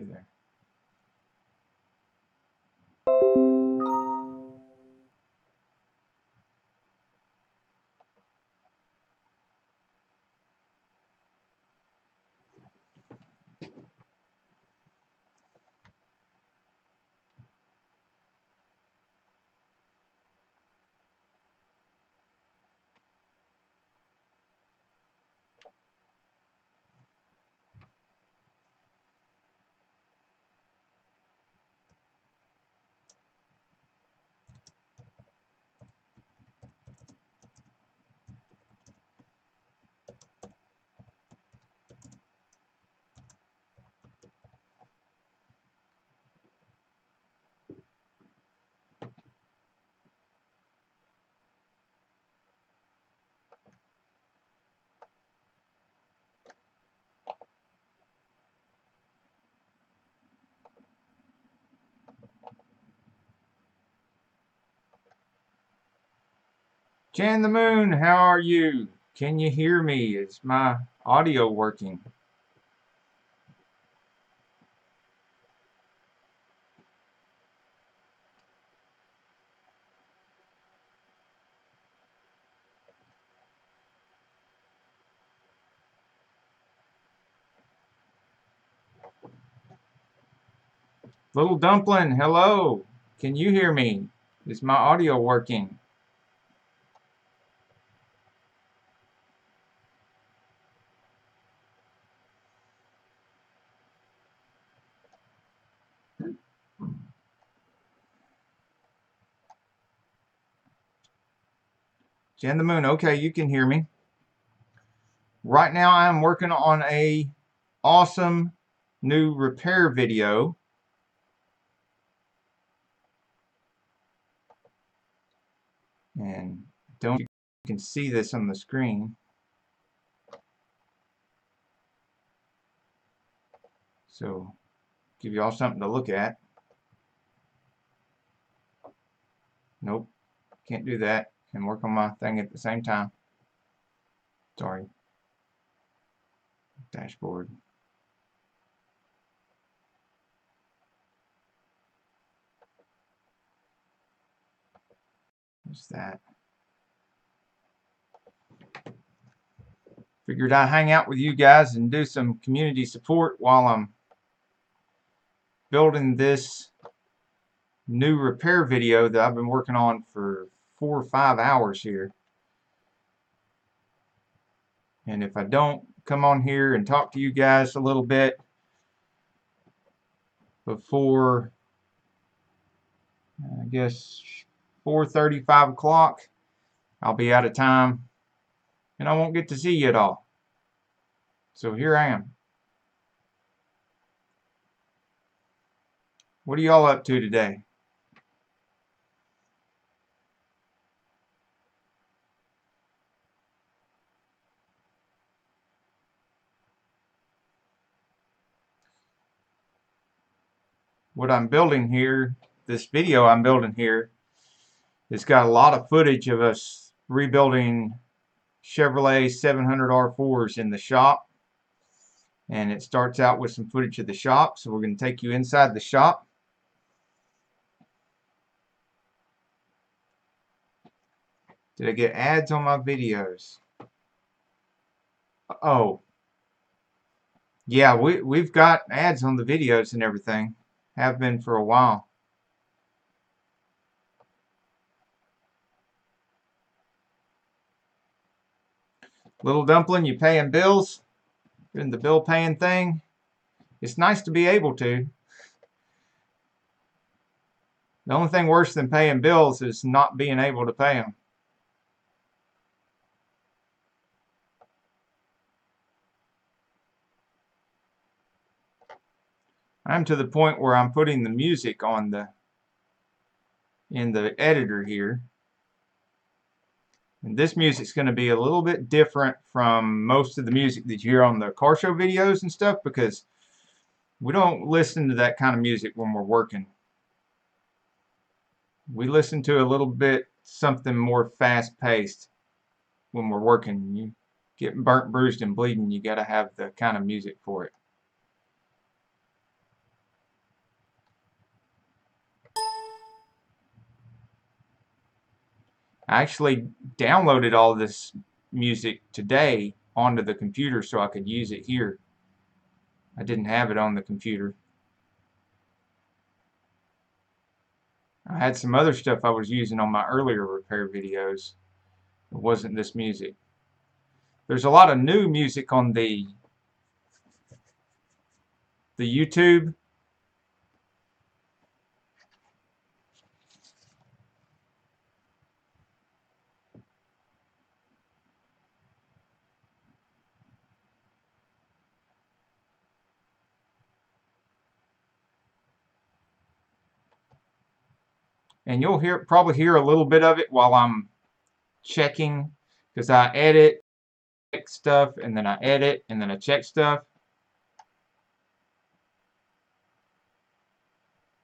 See there. Jan the Moon, how are you? Can you hear me? Is my audio working? Little Dumpling, hello. Can you hear me? Is my audio working? Jan the Moon, okay, you can hear me. Right now I'm working on a awesome new repair video. And don't you can see this on the screen. So give you all something to look at. Nope, can't do that and work on my thing at the same time. Sorry. Dashboard. What's that? Figured I'd hang out with you guys and do some community support while I'm building this new repair video that I've been working on for 4 or 5 hours here. And if I don't come on here and talk to you guys a little bit before, I guess, 4:30, 5 o'clock, I'll be out of time and I won't get to see you at all. So here I am. What are y'all up to today? What I'm building here, this video I'm building here, it's got a lot of footage of us rebuilding Chevrolet 700 R4s in the shop. And it starts out with some footage of the shop. So we're going to take you inside the shop. Did I get ads on my videos? Oh. Yeah, we've got ads on the videos and everything. Have been for a while. Little Dumpling, you paying bills? Doing the bill paying thing? It's nice to be able to. The only thing worse than paying bills is not being able to pay them. I'm to the point where I'm putting the music on in the editor here. And this music's going to be a little bit different from most of the music that you hear on the car show videos and stuff, because we don't listen to that kind of music when we're working. We listen to a little bit something more fast-paced when we're working. You get burnt, bruised, and bleeding, you got to have the kind of music for it. I actually downloaded all this music today onto the computer so I could use it here. I didn't have it on the computer. I had some other stuff I was using on my earlier repair videos. It wasn't this music. There's a lot of new music on the YouTube. And you'll probably hear a little bit of it while I'm checking, because I edit, check stuff, and then I edit, and then I check stuff.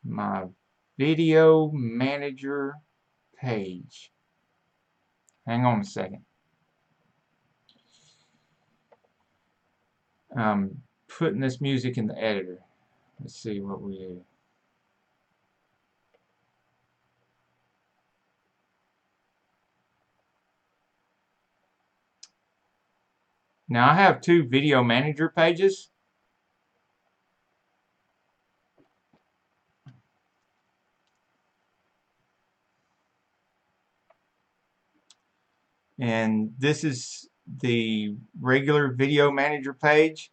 My video manager page. Hang on a second. I'm putting this music in the editor. Let's see what we do. Now I have two video manager pages. And this is the regular video manager page,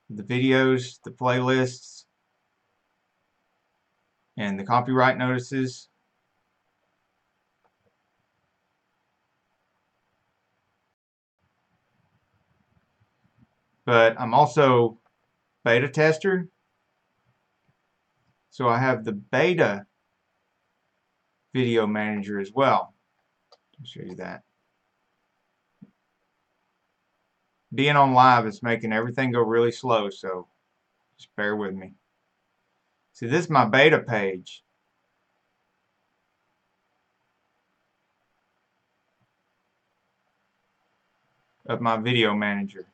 the videos, the playlists, and the copyright notices. But I'm also beta tester, so I have the beta video manager as well. I'll show you that. Being on live is making everything go really slow, so just bear with me. See, this is my beta page. Of my video manager.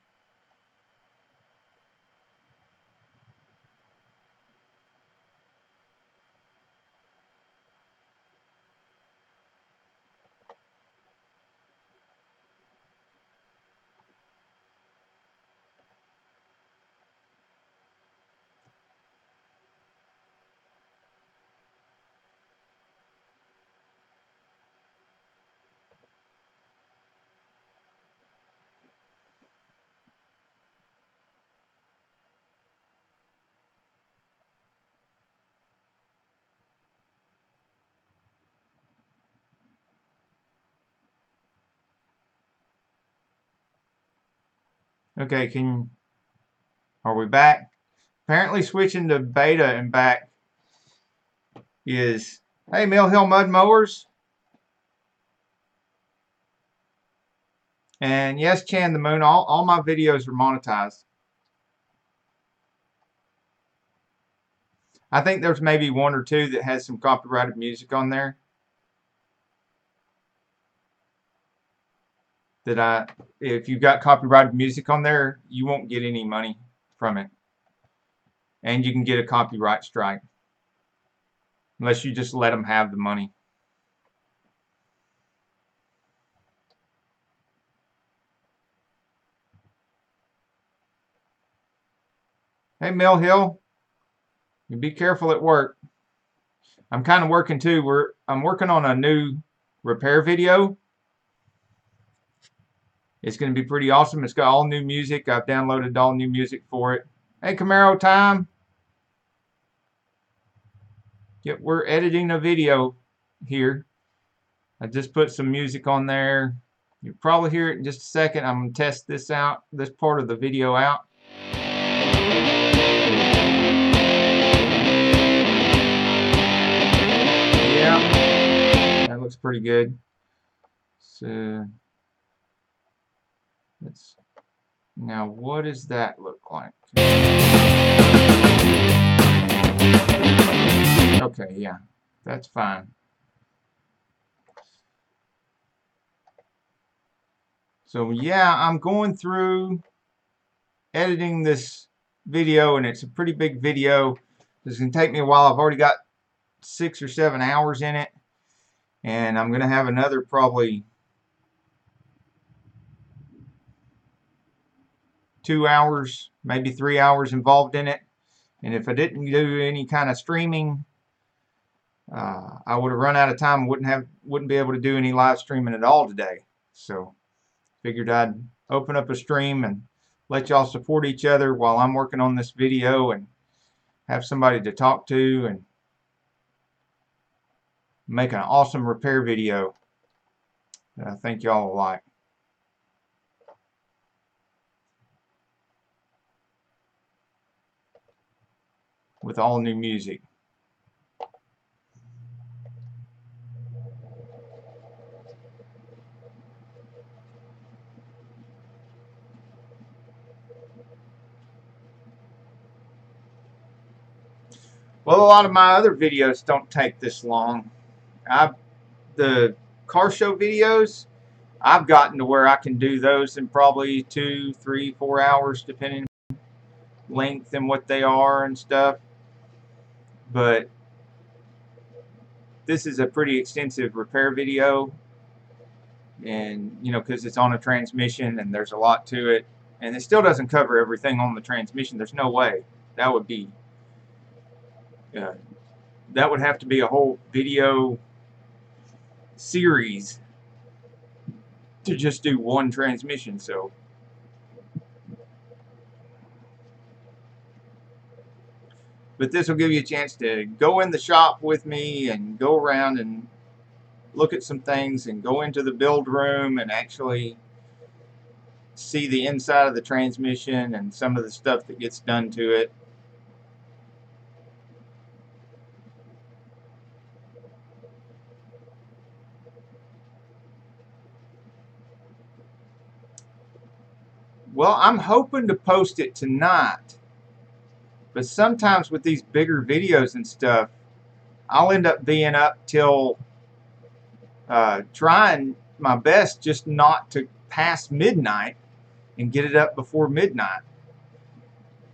Okay, are we back? Apparently switching to beta and back is, hey, Mill Hill Mud Mowers. And yes, Chan the Moon, all my videos are monetized. I think there's maybe one or two that has some copyrighted music on there. If you've got copyrighted music on there, you won't get any money from it. And you can get a copyright strike. Unless you just let them have the money. Hey, Mill Hill. You be careful at work. I'm kind of working too. I'm working on a new repair video. It's going to be pretty awesome. It's got all new music. I've downloaded all new music for it. Hey, Camaro time. Yep, we're editing a video here. I just put some music on there. You'll probably hear it in just a second. I'm going to test this out, this part of the video out. Yeah, that looks pretty good. So, now what does that look like? Okay, yeah, that's fine. So yeah, I'm going through editing this video, and it's a pretty big video. It's going to take me a while. I've already got 6 or 7 hours in it, and I'm going to have another probably 2 hours, maybe 3 hours involved in it. And if I didn't do any kind of streaming, I would have run out of time. Wouldn't be able to do any live streaming at all today. So figured I'd open up a stream and let y'all support each other while I'm working on this video and have somebody to talk to and make an awesome repair video that I think y'all will like. With all new music. Well, a lot of my other videos don't take this long. The car show videos, I've gotten to where I can do those in probably 2, 3, 4 hours, depending on length and what they are and stuff. But this is a pretty extensive repair video, and you know, because it's on a transmission and there's a lot to it, and it still doesn't cover everything on the transmission. There's no way. That would be that would have to be a whole video series to just do one transmission. So but this will give you a chance to go in the shop with me and go around and look at some things and go into the build room and actually see the inside of the transmission and some of the stuff that gets done to it. Well, I'm hoping to post it tonight, but sometimes with these bigger videos and stuff, I'll end up being up till trying my best just not to pass midnight and get it up before midnight.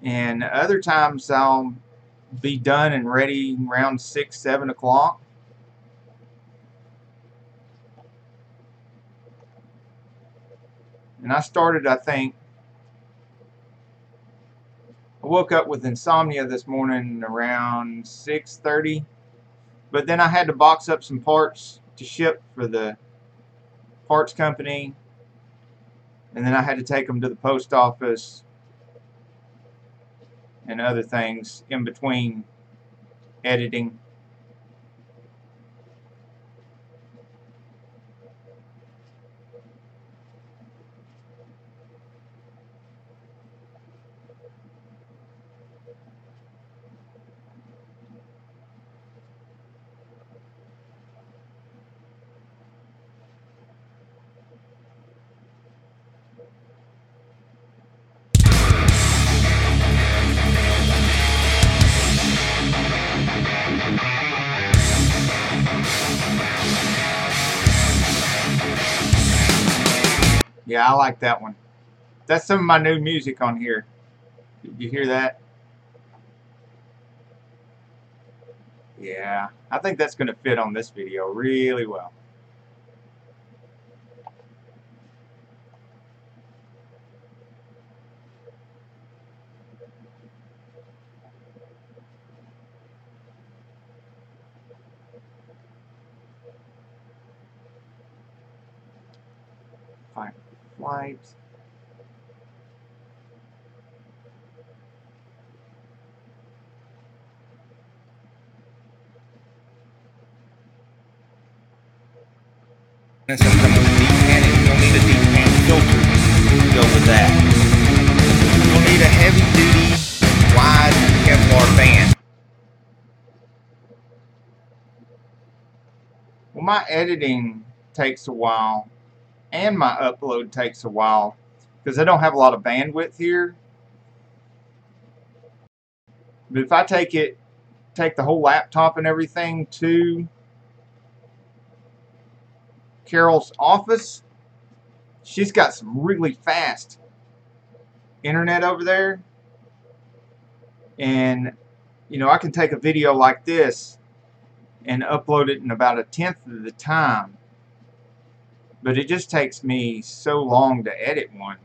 And other times I'll be done and ready around 6, 7 o'clock. And I started, I think, I woke up with insomnia this morning around 6:30, but then I had to box up some parts to ship for the parts company, and then I had to take them to the post office and other things in between editing. Yeah, I like that one. That's some of my new music on here. Did you hear that? Yeah, I think that's going to fit on this video really well. Fine. Flight. And some come with a deep pan, and you don't need a deep pan filter to go with that. You'll need a heavy duty, wide Kevlar fan. Well, my editing takes a while, and my upload takes a while, because I don't have a lot of bandwidth here. But if I take the whole laptop and everything to Carol's office, she's got some really fast internet over there, and you know, I can take a video like this and upload it in about 1/10 of the time, but it just takes me so long to edit one.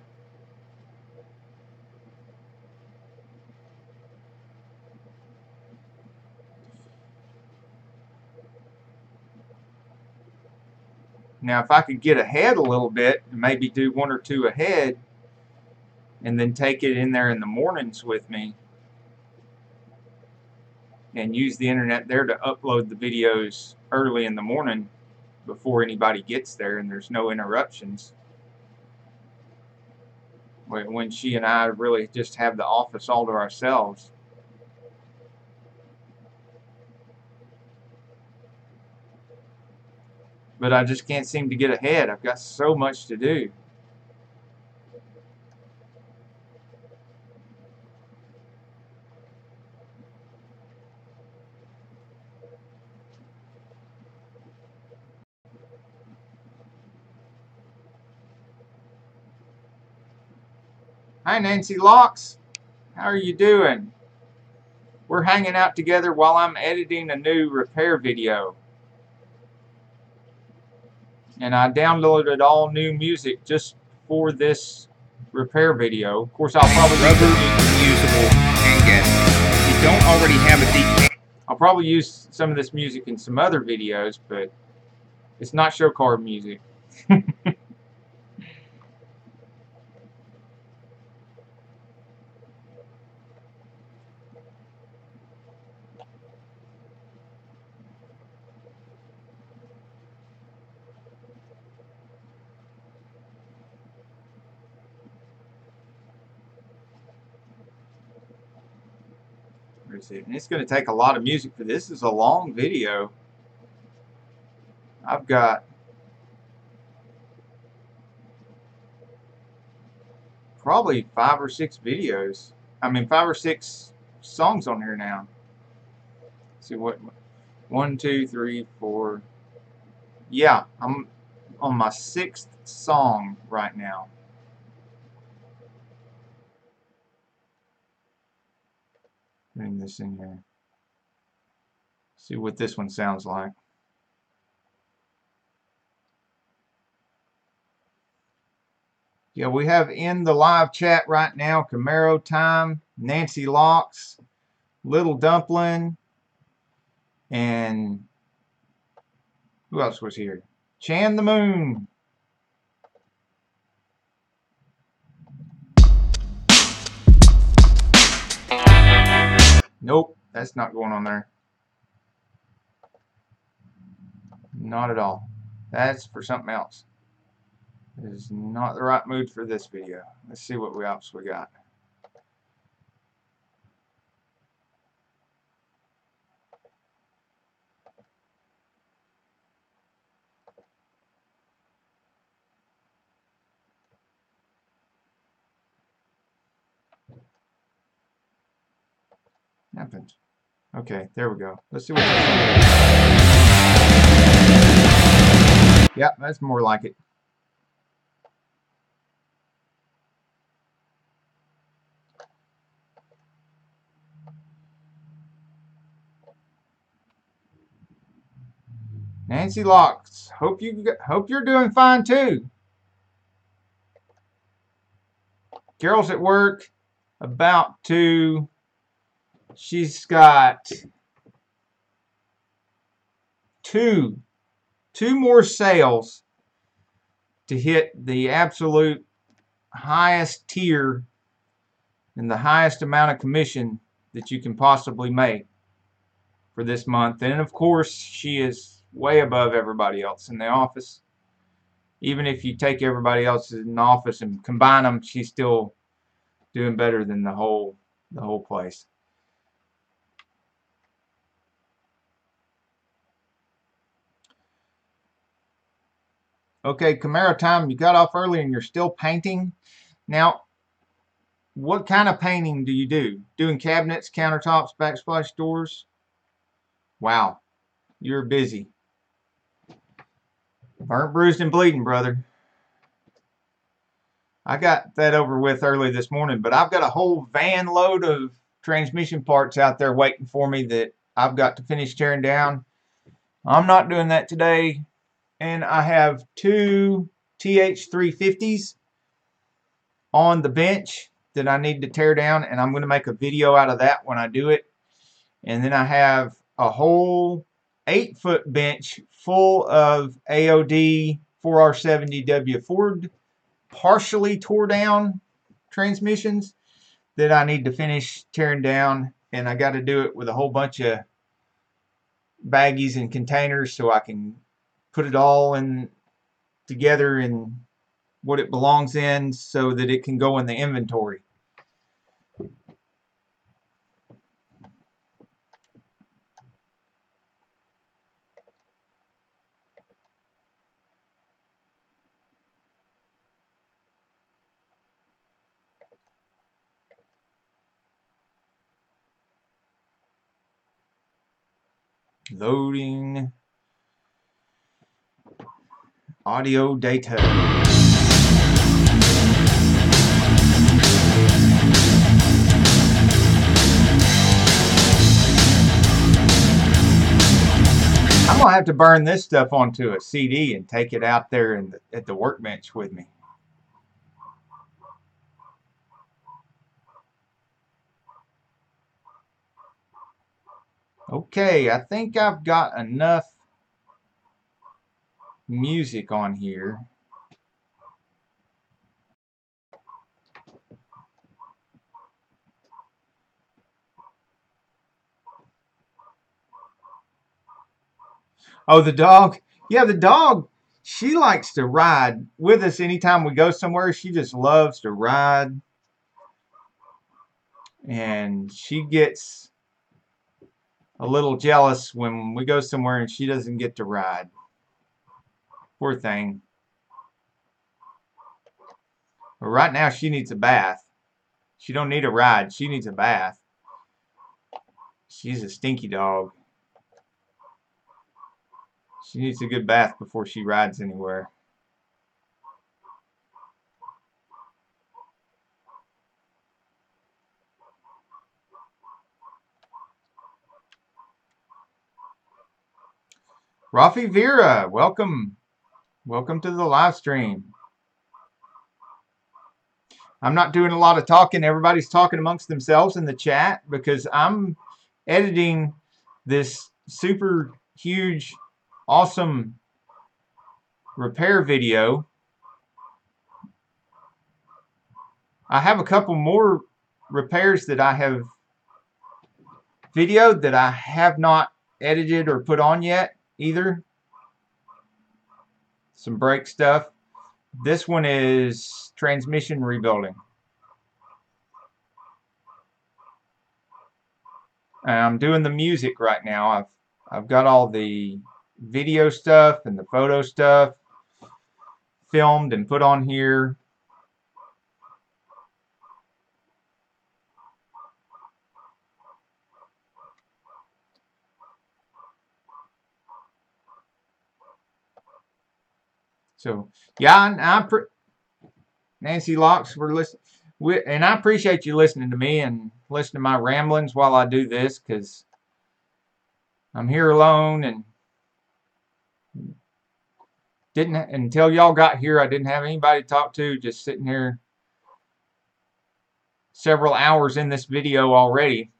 Now, if I could get ahead a little bit, and maybe do one or two ahead, and then take it in there in the mornings with me, and use the internet there to upload the videos early in the morning before anybody gets there and there's no interruptions, when she and I really just have the office all to ourselves. But I just can't seem to get ahead. I've got so much to do. Hi, Nancy Locks. How are you doing? We're hanging out together while I'm editing a new repair video. And I downloaded all new music just for this repair video. Of course, I'll probably usable and gas. If you don't already have a deep, I'll probably use some of this music in some other videos, but it's not show car music. And it's going to take a lot of music for this. This is a long video. I've got probably 5 or 6 videos. I mean 5 or 6 songs on here now. Let's see what 1, 2, 3, 4. Yeah, I'm on my 6th song right now. Putting this in here. See what this one sounds like. Yeah, we have in the live chat right now Camaro Time, Nancy Locks, Little Dumpling, and who else was here? Chan the Moon. Nope, that's not going on there. Not at all. That's for something else. It is not the right mood for this video. Let's see what else we got. Happened. Okay, there we go. Let's see what this is. Yep, that's more like it. Nancy Locks, hope you're doing fine too. Carol's at work, about to. She's got two more sales to hit the absolute highest tier and the highest amount of commission that you can possibly make for this month. And of course, she is way above everybody else in the office. Even if you take everybody else in the office and combine them, she's still doing better than the whole place. Okay, Camaro Time, you got off early and you're still painting. Now, what kind of painting do you do? Doing cabinets, countertops, backsplash doors? Wow, you're busy. Burnt, bruised, and bleeding, brother. I got that over with early this morning, but I've got a whole van load of transmission parts out there waiting for me that I've got to finish tearing down. I'm not doing that today. And I have 2 TH350s on the bench that I need to tear down, and I'm going to make a video out of that when I do it. And then I have a whole 8-foot bench full of AOD 4R70W Ford partially tore down transmissions that I need to finish tearing down, and I got to do it with a whole bunch of baggies and containers so I can put it all in together in what it belongs in so that it can go in the inventory. Loading audio data. I'm gonna have to burn this stuff onto a CD and take it out there at the workbench with me. Okay, I think I've got enough music on here. Oh, the dog? Yeah, the dog, she likes to ride with us anytime we go somewhere. She just loves to ride. And she gets a little jealous when we go somewhere and she doesn't get to ride. Poor thing. But right now she needs a bath. She don't need a ride. She needs a bath. She's a stinky dog. She needs a good bath before she rides anywhere. Rafi Vera, welcome. Welcome to the live stream. I'm not doing a lot of talking. Everybody's talking amongst themselves in the chat because I'm editing this super huge, awesome repair video. I have a couple more repairs that I have videoed that I have not edited or put on yet either. Some brake stuff. This one is transmission rebuilding. And I'm doing the music right now. I've got all the video stuff and the photo stuff filmed and put on here. So yeah, and Nancy Locks, we're listening, and I appreciate you listening to me and listening to my ramblings while I do this, because I'm here alone and didn't until y'all got here. I didn't have anybody to talk to. Just sitting here, several hours in this video already.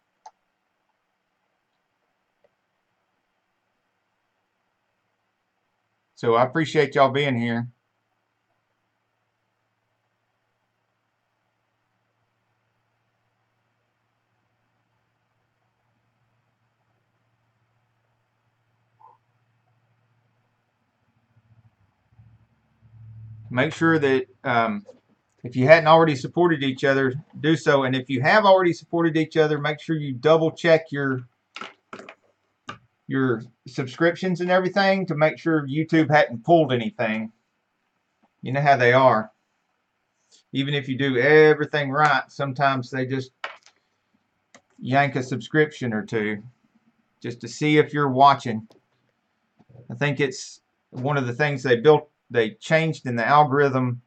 So I appreciate y'all being here. Make sure that if you hadn't already supported each other, do so. And if you have already supported each other, make sure you double check your subscriptions and everything to make sure YouTube hadn't pulled anything. You know how they are. Even if you do everything right, sometimes they just yank a subscription or two just to see if you're watching. I think it's one of the things they changed in the algorithm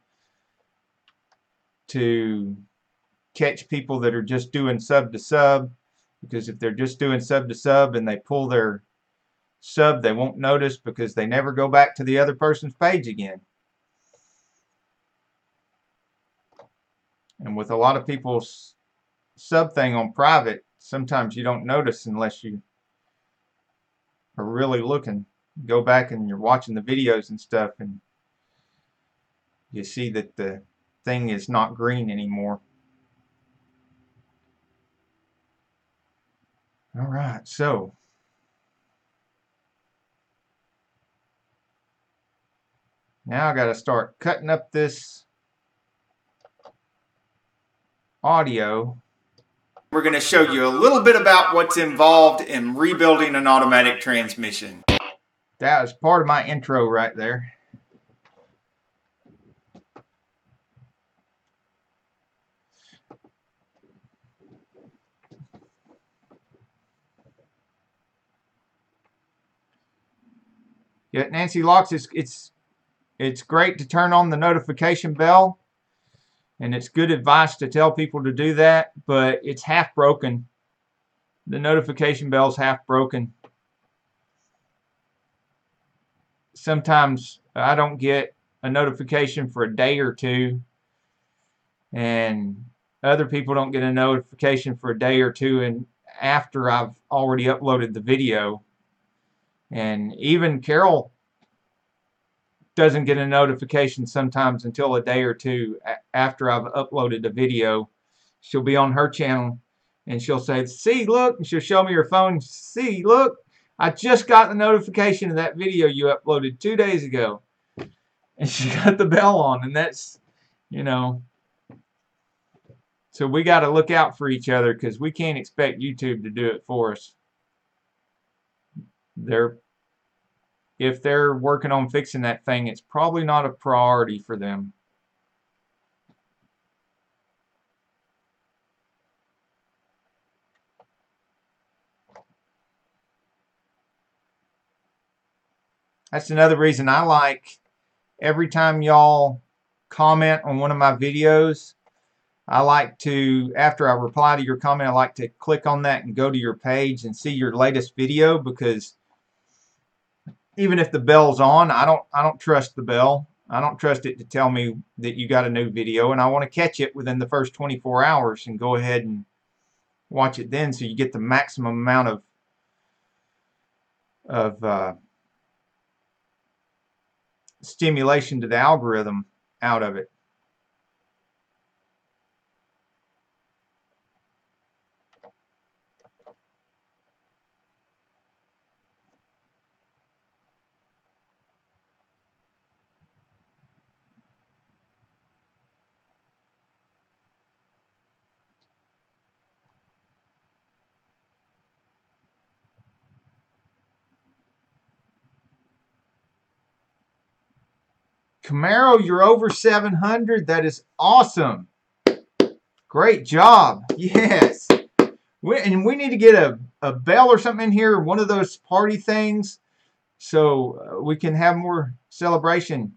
to catch people that are just doing sub to sub, because if they're just doing sub to sub and they pull their sub, they won't notice because they never go back to the other person's page again. And with a lot of people's sub thing on private, sometimes you don't notice unless you are really looking. Go back and you're watching the videos and stuff, and you see that the thing is not green anymore. All right, so now I got to start cutting up this audio. We're going to show you a little bit about what's involved in rebuilding an automatic transmission. That was part of my intro right there. Yeah, Nancy Locks, it's great to turn on the notification bell, and it's good advice to tell people to do that, but it's half broken. The notification bell's half broken. Sometimes I don't get a notification for a day or two, and other people don't get a notification for a day or two and after I've already uploaded the video. And even Carol doesn't get a notification sometimes until a day or two after I've uploaded the video. She'll be on her channel and she'll say, see, look, and she'll show me her phone. See, look, I just got the notification of that video you uploaded 2 days ago. And she got the bell on, and that's, you know. So we got to look out for each other because we can't expect YouTube to do it for us. If they're working on fixing that thing, it's probably not a priority for them. That's another reason I like, every time y'all comment on one of my videos, I like to, after I reply to your comment, I like to click on that and go to your page and see your latest video, because even if the bell's on, I don't trust the bell. I don't trust it to tell me that you got a new video, and I want to catch it within the first 24 hours and go ahead and watch it then, so you get the maximum amount of stimulation to the algorithm out of it. Camaro, you're over 700. That is awesome. Great job. Yes. And we need to get a bell or something in here, one of those party things, so we can have more celebration.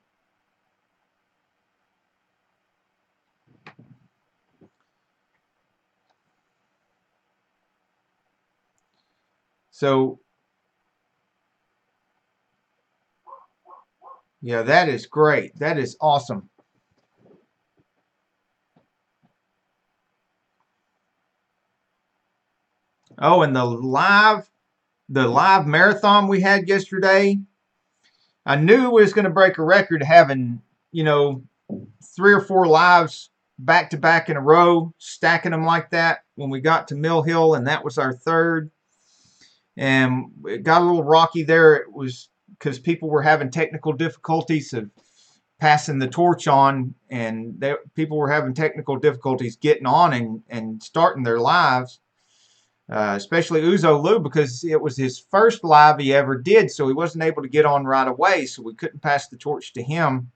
So, yeah, that is great. That is awesome. Oh, and the live marathon we had yesterday, I knew we was going to break a record having, you know, 3 or 4 lives back to back in a row, stacking them like that when we got to Mill Hill, and that was our third. And it got a little rocky there. It was because people were having technical difficulties of passing the torch on, and people were having technical difficulties getting on and starting their lives. Especially Uzo Lou, because it was his first live he ever did, so he wasn't able to get on right away, so we couldn't pass the torch to him.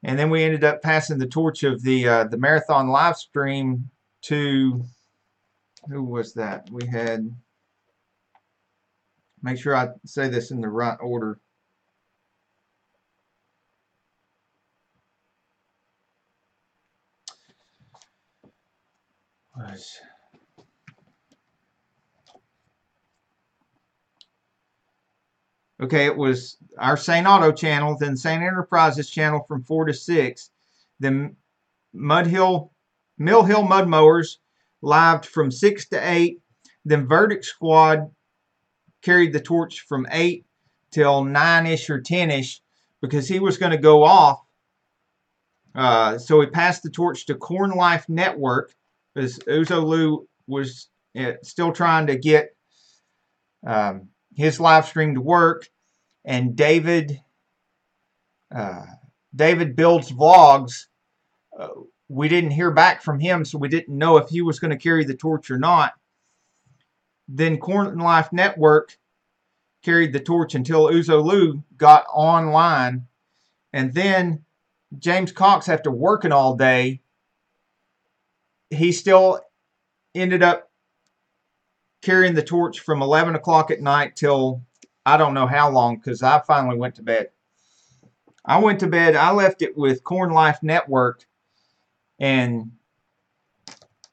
And then we ended up passing the torch of the marathon live stream to, who was that? We had, make sure I say this in the right order. Okay, it was our Saneauto channel, then Sane Enterprises channel from 4 to 6, then Mill Hill Mud Mowers lived from 6 to 8, then Verdict Squad carried the torch from 8 till 9-ish or 10-ish, because he was going to go off So he passed the torch to Corn Life Network, because Uzolu was still trying to get his live stream to work, and David Builds Vlogs. We didn't hear back from him, so we didn't know if he was going to carry the torch or not. Then Corn Life Network carried the torch until Uzolu got online, and then James Cox, after working all day, he still ended up carrying the torch from 11 o'clock at night till I don't know how long, because I finally went to bed. I went to bed. I left it with Corn Life Network and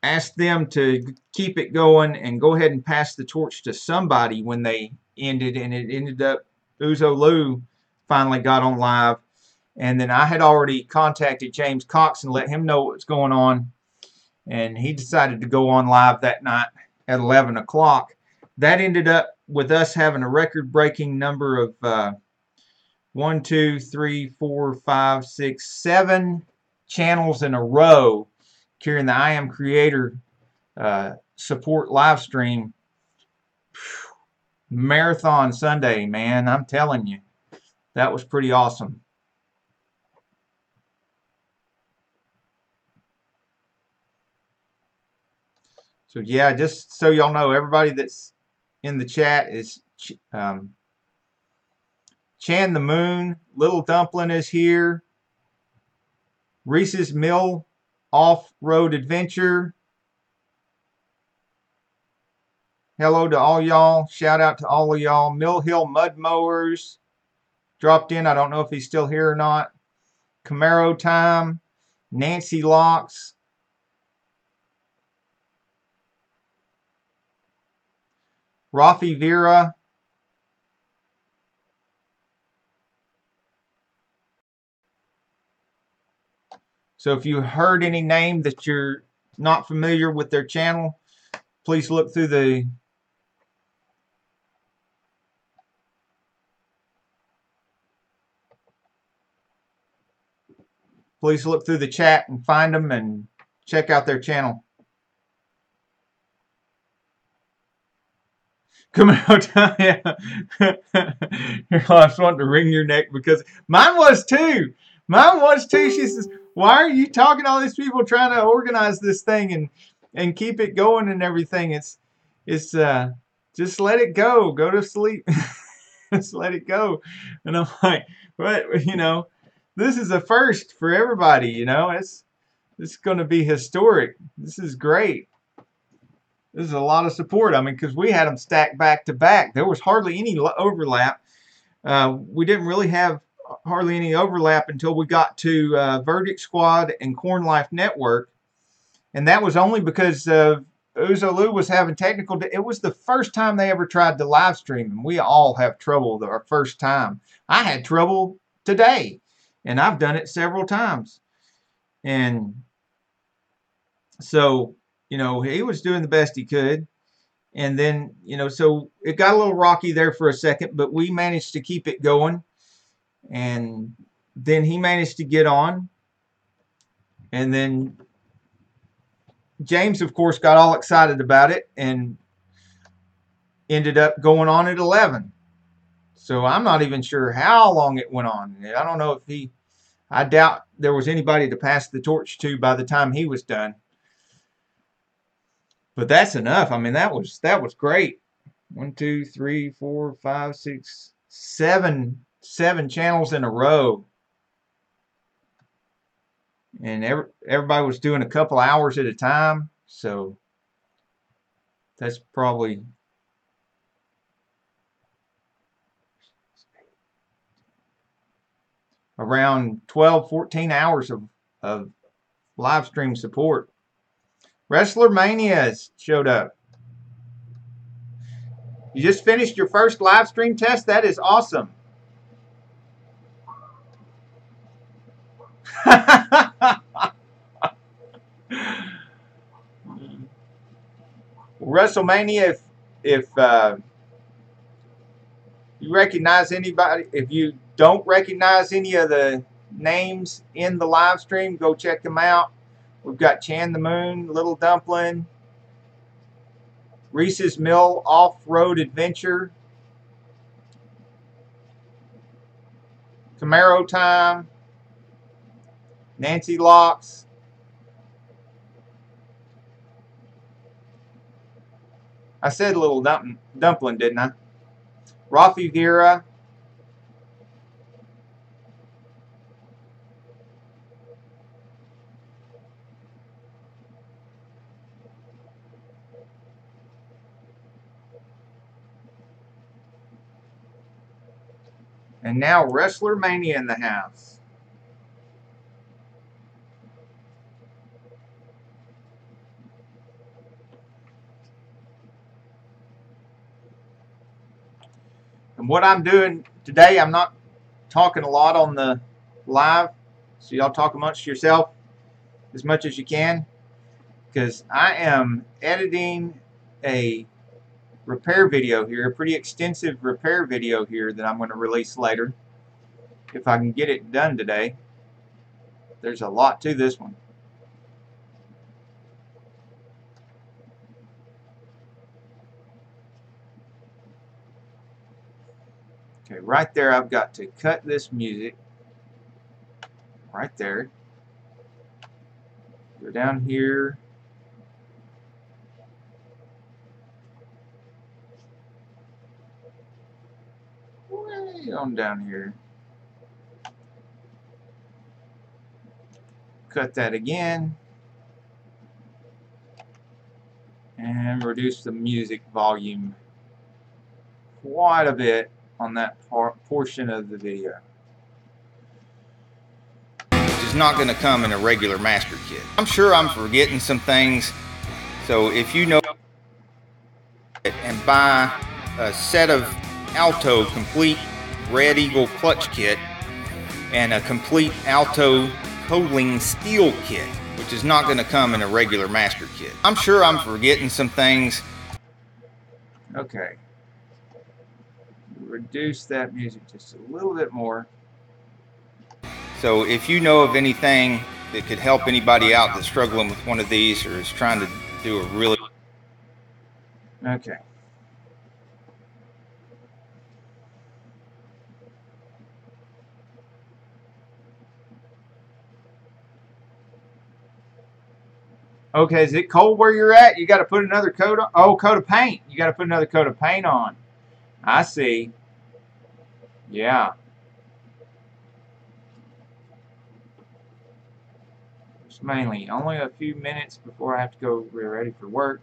asked them to keep it going and go ahead and pass the torch to somebody when they ended, and it ended up Uzolu finally got on live. And then I had already contacted James Cox and let him know what was going on, and he decided to go on live that night at 11 o'clock. That ended up with us having a record-breaking number of 1, 2, 3, 4, 5, 6, 7 channels in a row carrying the I Am Creator support live stream. Marathon Sunday, man, I'm telling you, that was pretty awesome. So yeah, just so y'all know, everybody that's in the chat is Chan the Moon, Little Dumpling is here, Reese's Mill Off-Road Adventure. Hello to all y'all. Shout out to all of y'all. Mill Hill Mud Mowers dropped in. I don't know if he's still here or not. Camaro Time, Nancy Locks, Rafi Vera. So if you heard any name that you're not familiar with their channel, please look through the chat and find them and check out their channel. Camaro, yeah. Your wife's wanting to wring your neck because mine was too. Mine was too. She says, "Why are you talking to all these people trying to organize this thing and keep it going and everything? It's just let it go. Go to sleep. Just let it go." And I'm like, "But you know, this is a first for everybody. You know, it's going to be historic. This is great." This is a lot of support. I mean, because we had them stacked back to back. There was hardly any overlap. We didn't really have hardly any overlap until we got to Verdict Squad and Corn Life Network. And that was only because Uzolu was having technical... It was the first time they ever tried to live stream. And we all have trouble our first time. I had trouble today. And I've done it several times. And so... you know, he was doing the best he could. And then, you know, so it got a little rocky there for a second, but we managed to keep it going. And then he managed to get on. And then James, of course, got all excited about it and ended up going on at 11. So I'm not even sure how long it went on. I don't know if I doubt there was anybody to pass the torch to by the time he was done. But that's enough. I mean, that was great. 1, 2, 3, 4, 5, 6, 7 channels in a row. And everybody was doing a couple hours at a time. So that's probably around 12, 14 hours of live stream support. Wrestler Manias showed up. You just finished your first live stream test? That is awesome. WrestleMania, if you recognize anybody, if you don't recognize any of the names in the live stream. Go check them out. We've got Chan the Moon, Little Dumpling, Reese's Mill Off-Road Adventure, Camaro Time, Nancy Locks, I said Little Dumpling, didn't I? Rafi Vera, and now Wrestler Mania in the house. And what I'm doing today, I'm not talking a lot on the live, so y'all talk amongst yourself as much as you can, because I am editing a repair video here, a pretty extensive repair video here that I'm going to release later, if I can get it done today. There's a lot to this one. Okay, right there I've got to cut this music. Right there. Go down here. Way on down here. Cut that again. And reduce the music volume quite a bit on that portion of the video. Which is not going to come in a regular master kit. I'm sure I'm forgetting some things, so if you know it, and buy a set of Alto complete Red Eagle clutch kit and a complete Alto coaling steel kit, which is not going to come in a regular master kit. I'm sure I'm forgetting some things. Okay. Reduce that music just a little bit more. So if you know of anything that could help anybody out that's struggling with one of these or is trying to do a really... Okay. Okay, is it cold where you're at? You got to put another coat on? Oh, coat of paint. You got to put another coat of paint on. I see. Yeah. It's mainly only a few minutes before I have to go get ready for work.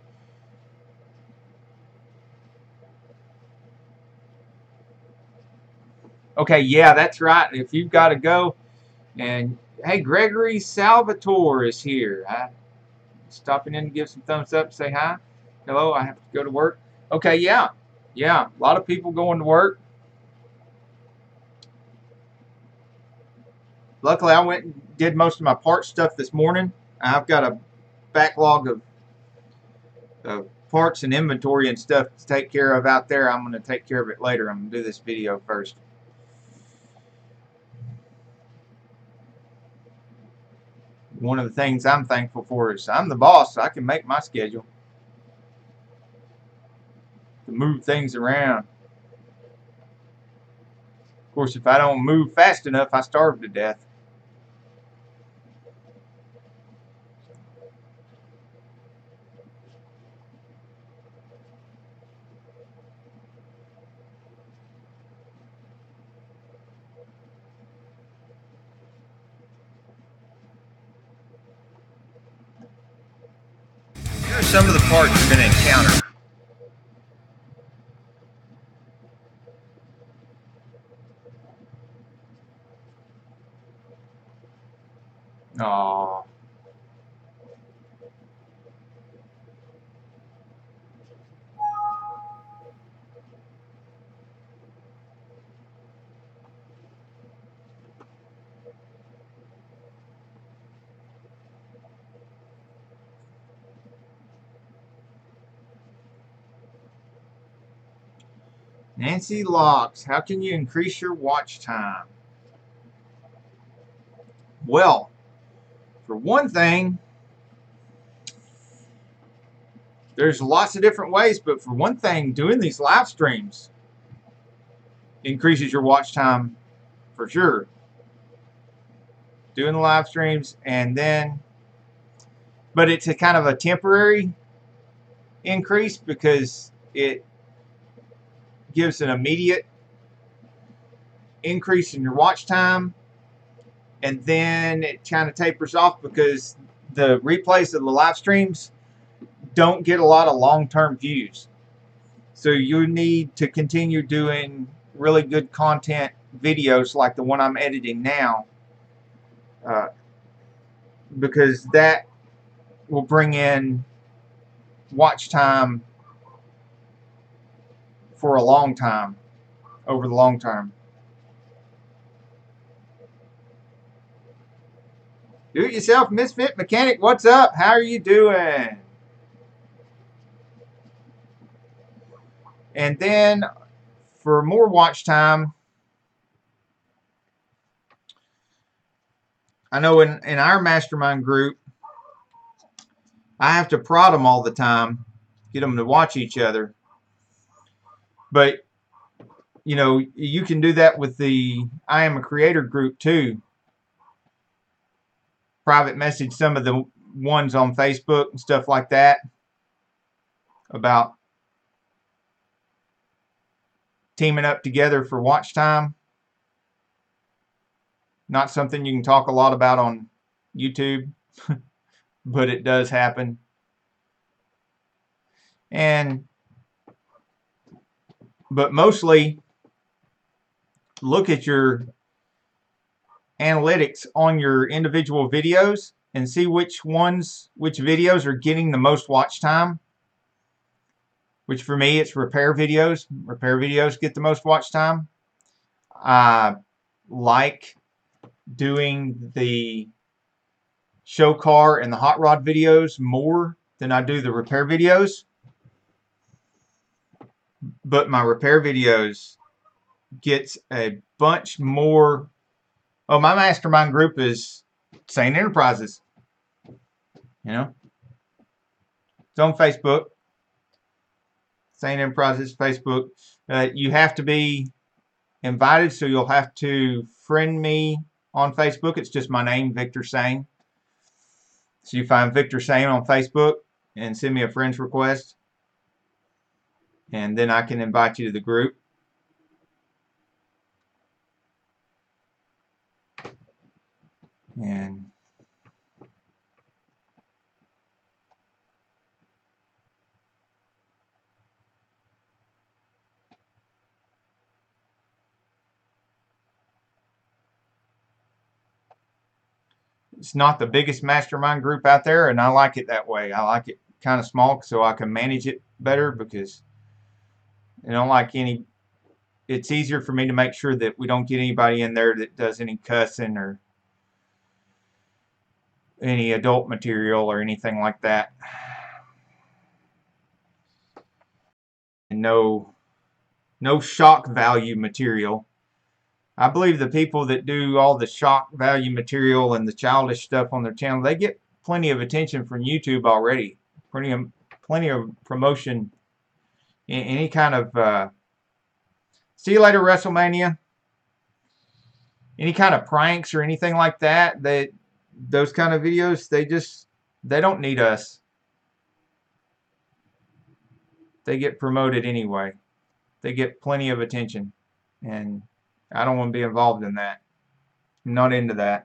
Okay, yeah, that's right. If you've got to go, and hey, Gregory Salvatore is here. Stopping in to give some thumbs up, say hi. Hello, I have to go to work. Okay, yeah. Yeah, a lot of people going to work. Luckily, I went and did most of my parts stuff this morning. I've got a backlog of parts and inventory and stuff to take care of out there. I'm going to take care of it later. I'm going to do this video first. One of the things I'm thankful for is I'm the boss, so I can make my schedule to move things around. Of course, if I don't move fast enough, I starve to death. Here are some of the parts you're going to encounter. Aww. Nancy Locks, how can you increase your watch time? Well, for one thing, there's lots of different ways, but for one thing, doing these live streams increases your watch time for sure. Doing the live streams, and then, but it's a kind of a temporary increase because it gives an immediate increase in your watch time, and then it kind of tapers off because the replays of the live streams don't get a lot of long-term views. So you need to continue doing really good content videos like the one I'm editing now, because that will bring in watch time for a long time, over the long term. Do-it-yourself misfit mechanic, what's up? How are you doing? And then for more watch time, I know in our mastermind group, I have to prod them all the time, get them to watch each other. But, you know, you can do that with the I Am a Creator group too. Private message some of the ones on Facebook and stuff like that about teaming up together for watch time. Not something you can talk a lot about on YouTube, but it does happen. But mostly look at your analytics on your individual videos and see which videos are getting the most watch time. Which for me, it's repair videos. Repair videos get the most watch time. I like doing the show car and the hot rod videos more than I do the repair videos. But my repair videos gets a bunch more. Oh, my mastermind group is Sane Enterprises. You know, it's on Facebook. Sane Enterprises Facebook. You have to be invited, so you'll have to friend me on Facebook. It's just my name, Victor Sane. So you find Victor Sane on Facebook and send me a friend's request, and then I can invite you to the group. And it's not the biggest mastermind group out there, and I like it that way. I like it kind of small so I can manage it better, because I don't like any. It's easier for me to make sure that we don't get anybody in there that does any cussing or any adult material or anything like that. And no shock value material. I believe the people that do all the shock value material and the childish stuff on their channel, they get plenty of attention from YouTube already. Plenty of promotion. Any kind of see you later WrestleMania. Any kind of pranks or anything like that. Those kind of videos, they don't need us. They get promoted anyway. They get plenty of attention, and I don't want to be involved in that. I'm not into that.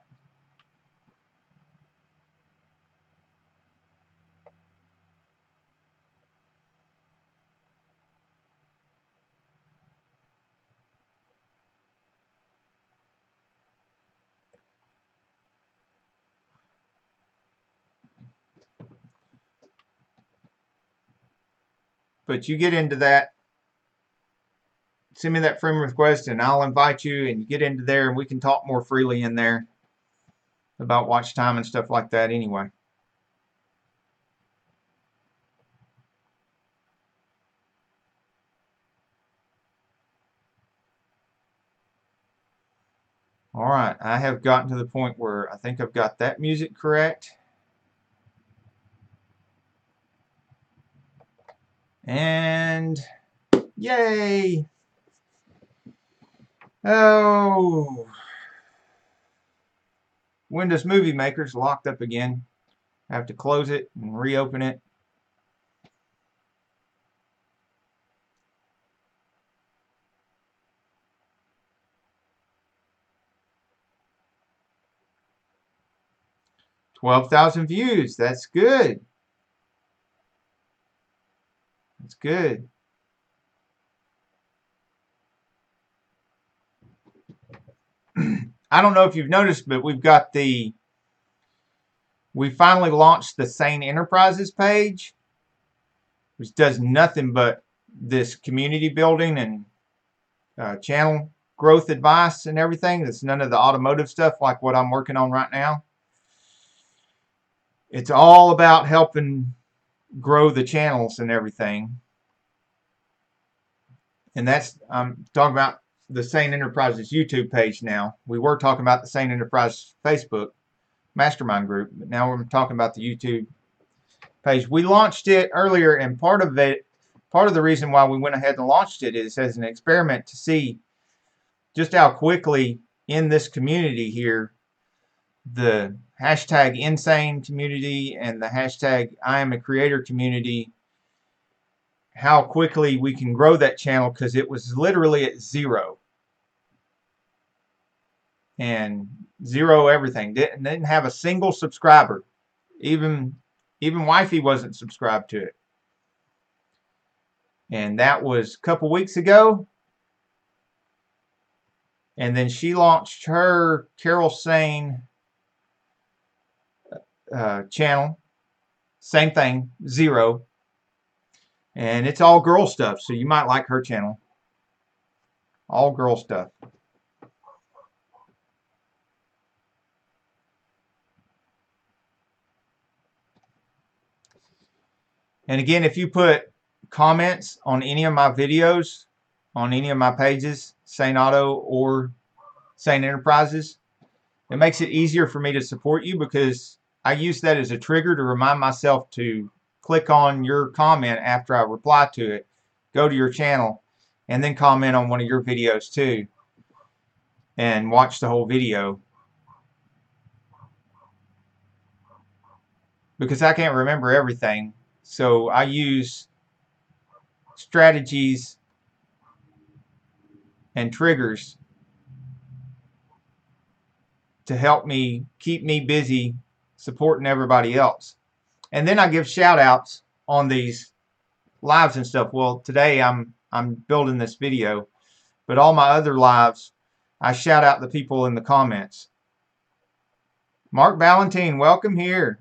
But you get into that, send me that friend request and I'll invite you, and you get into there and we can talk more freely in there about watch time and stuff like that anyway. All right, I have gotten to the point where I think I've got that music correct. And yay! Oh, Windows Movie Maker's locked up again. I have to close it and reopen it. $12,000 views. That's good. That's good. I don't know if you've noticed, but we finally launched the Sane Enterprises page, which does nothing but this community building and channel growth advice and everything. That's none of the automotive stuff like what I'm working on right now. It's all about helping grow the channels and everything. And that's, I'm talking about the Sane Enterprises YouTube page now. We were talking about the Sane Enterprise Facebook mastermind group, but now we're talking about the YouTube page. We launched it earlier, and part of the reason why we went ahead and launched it is as an experiment to see just how quickly in this community here, the hashtag Insane community and the hashtag I am a creator community, how quickly we can grow that channel, because it was literally at zero. And zero everything. Didn't have a single subscriber. Even wifey wasn't subscribed to it. And that was a couple weeks ago. And then she launched her Carol Sane channel. Same thing, zero. And it's all girl stuff, so you might like her channel. All girl stuff. And again, if you put comments on any of my videos, on any of my pages, Saneauto or Sane Enterprises, it makes it easier for me to support you, because I use that as a trigger to remind myself to click on your comment after I reply to it, go to your channel, and then comment on one of your videos too, and watch the whole video. Because I can't remember everything, so I use strategies and triggers to help me keep me busy supporting everybody else. And then I give shout outs on these lives and stuff. Well, today I'm building this video, but all my other lives I shout out the people in the comments. Mark Valentine, welcome here.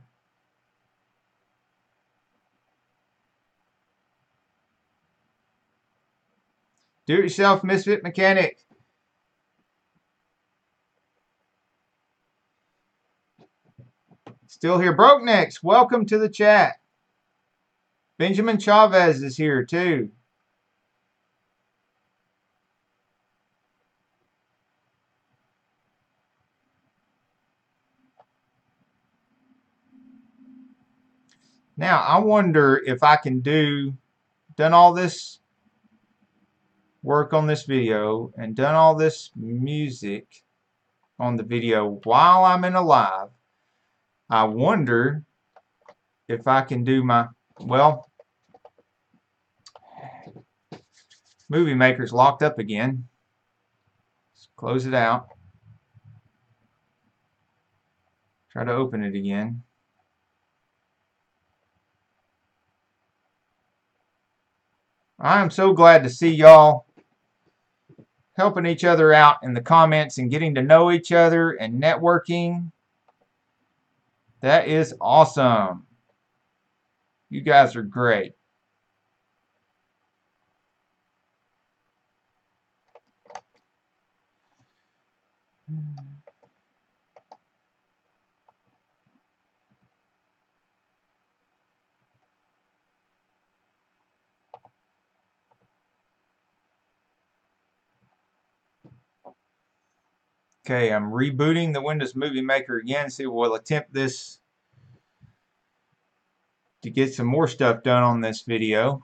Do it yourself misfit mechanic. Still here. Broke Necks, welcome to the chat. Benjamin Chavez is here too. Now I wonder if I can done all this work on this video and done all this music on the video while I'm in a live. I wonder if I can do my, well, Movie Maker's locked up again. Let's close it out. Try to open it again. I am so glad to see y'all helping each other out in the comments and getting to know each other and networking. That is awesome. You guys are great. Okay, I'm rebooting the Windows Movie Maker again. See, we'll attempt this to get some more stuff done on this video.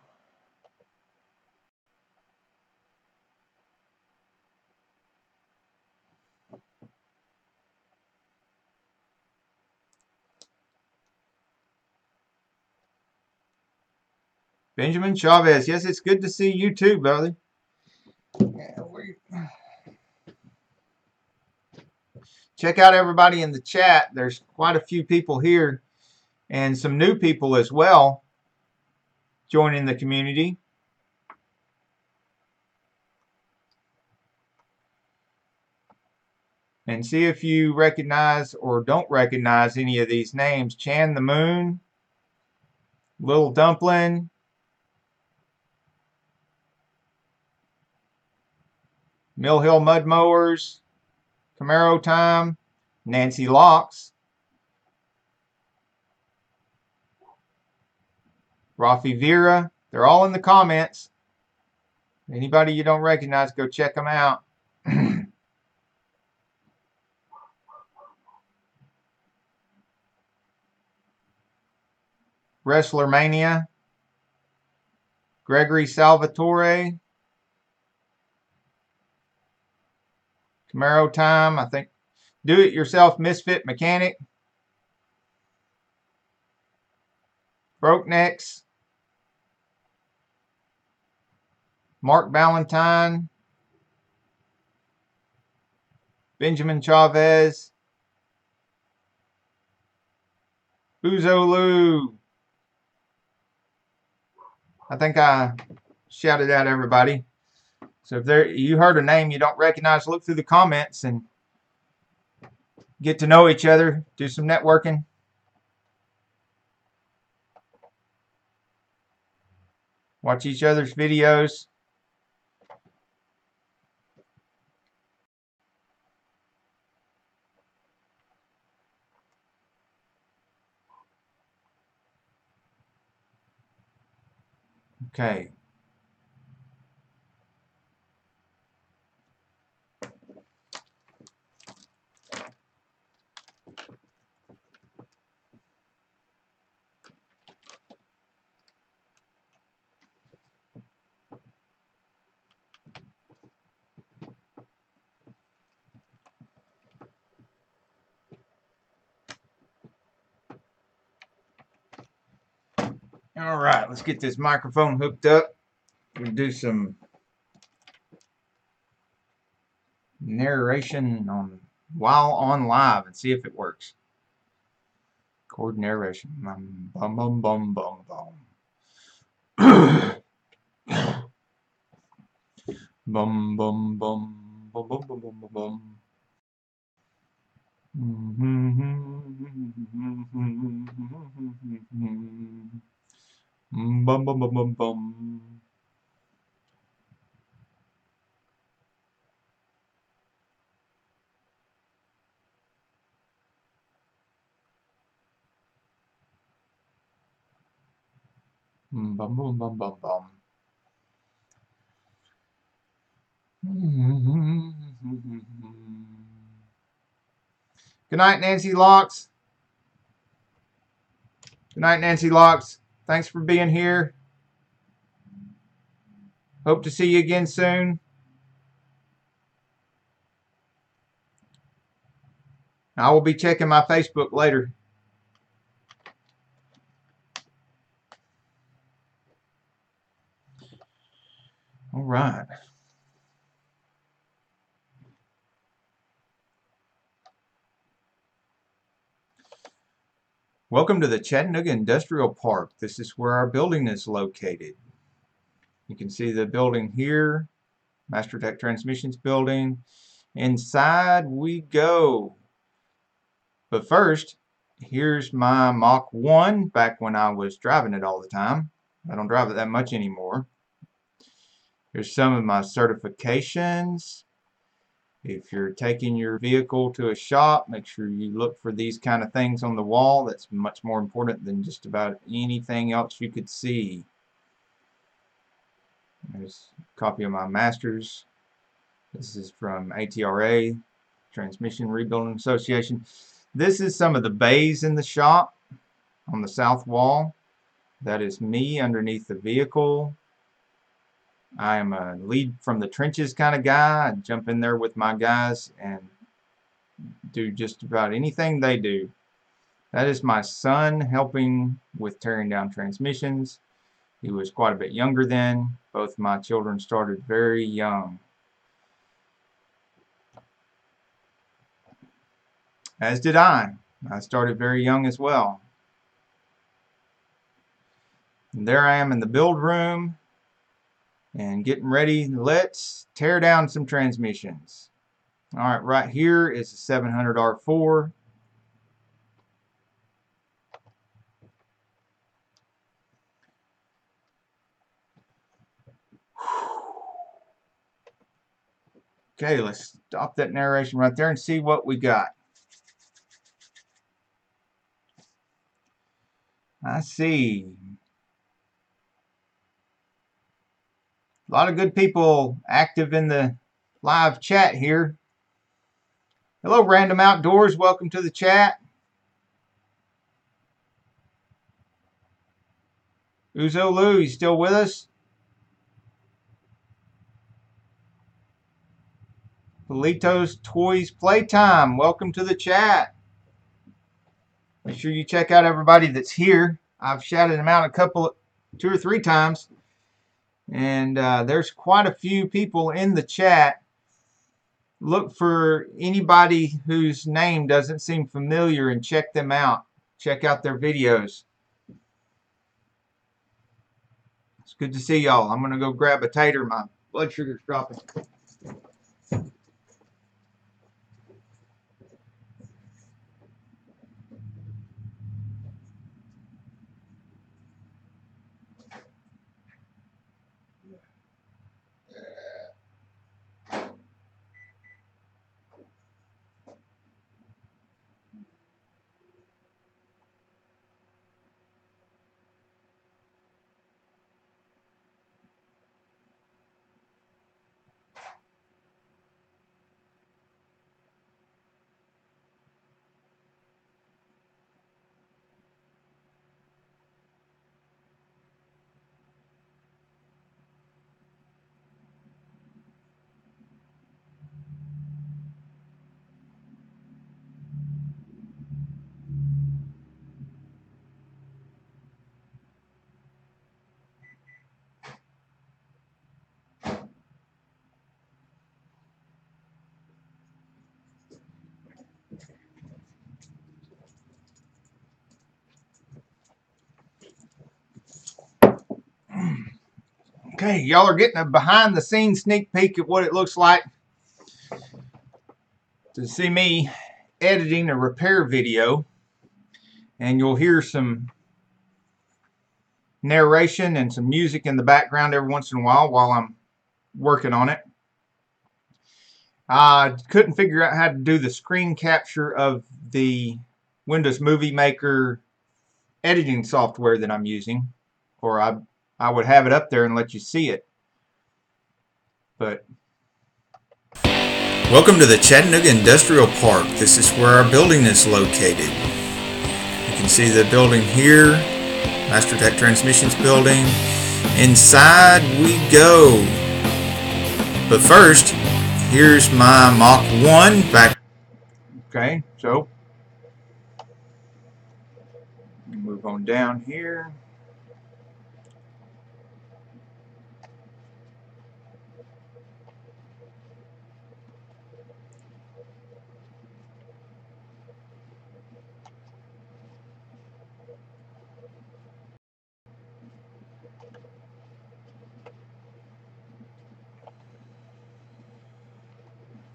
Benjamin Chavez, yes, it's good to see you too, brother. Check out everybody in the chat. There's quite a few people here and some new people as well joining the community. And see if you recognize or don't recognize any of these names. Chan the Moon, Little Dumpling, Mill Hill Mud Mowers, Camaro Time, Nancy Locks, Rafi Vera. They're all in the comments. Anybody you don't recognize, go check them out. Wrestler Mania, Gregory Salvatore, Camaro Time, I think. Do It Yourself Misfit Mechanic, Broke Necks, Mark Ballantyne, Benjamin Chavez, Boozoloo. I think I shouted out everybody. So if you heard a name you don't recognize, look through the comments and get to know each other, do some networking. Watch each other's videos. Okay. All right, let's get this microphone hooked up. We'll do some narration while on live and see if it works. Record narration. Bum bum bum bum bum. Bum bum bum bum bum bum bum bum. Bum bum bum bum bum. Bum bum bum bum bum. Good night, Nancy Locks. Good night, Nancy Locks. Thanks for being here. Hope to see you again soon. I will be checking my Facebook later. All right. Welcome to the Chattanooga Industrial Park. This is where our building is located. You can see the building here, MasterTech Transmissions building. Inside we go. But first, here's my Mach 1 back when I was driving it all the time. I don't drive it that much anymore. Here's some of my certifications. If you're taking your vehicle to a shop, make sure you look for these kind of things on the wall. That's much more important than just about anything else you could see. There's a copy of my master's. This is from ATRA, Transmission Rebuilding Association. This is some of the bays in the shop on the south wall. That is me underneath the vehicle. I am a lead from the trenches kind of guy. I jump in there with my guys and do just about anything they do. That is my son helping with tearing down transmissions. He was quite a bit younger then. Both my children started very young. As did I. I started very young as well. And there I am in the build room and getting ready. Let's tear down some transmissions. Alright, right here is a 700 R4. Okay, let's stop that narration right there and see what we got. I see. A lot of good people active in the live chat here. Hello, Random Outdoors. Welcome to the chat. Uzo Lou, you still with us? Polito's Toys Playtime. Welcome to the chat. Make sure you check out everybody that's here. I've shouted them out two or three times. And there's quite a few people in the chat. Look for anybody whose name doesn't seem familiar and check them out. Check out their videos. It's good to see y'all. I'm going to go grab a tater. My blood sugar's dropping. Okay, y'all are getting a behind the scenes sneak peek at what it looks like to see me editing a repair video. And you'll hear some narration and some music in the background every once in a while I'm working on it. I couldn't figure out how to do the screen capture of the Windows Movie Maker editing software that I'm using, or I would have it up there and let you see it. But welcome to the Chattanooga Industrial Park. This is where our building is located. You can see the building here, MasterTech Transmissions building. Inside we go. But first, here's my Mach 1 back. Okay, so move on down here.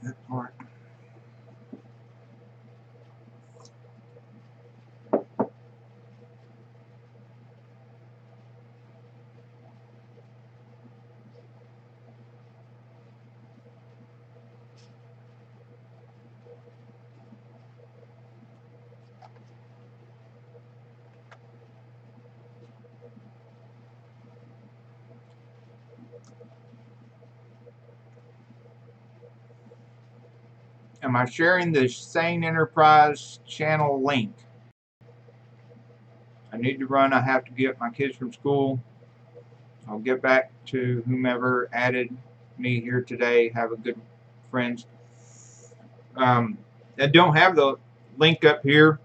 That part. Am I sharing the Sane Enterprise channel link? I need to run. I have to get my kids from school. I'll get back to whomever added me here today. Have a good friends. I don't have the link up here,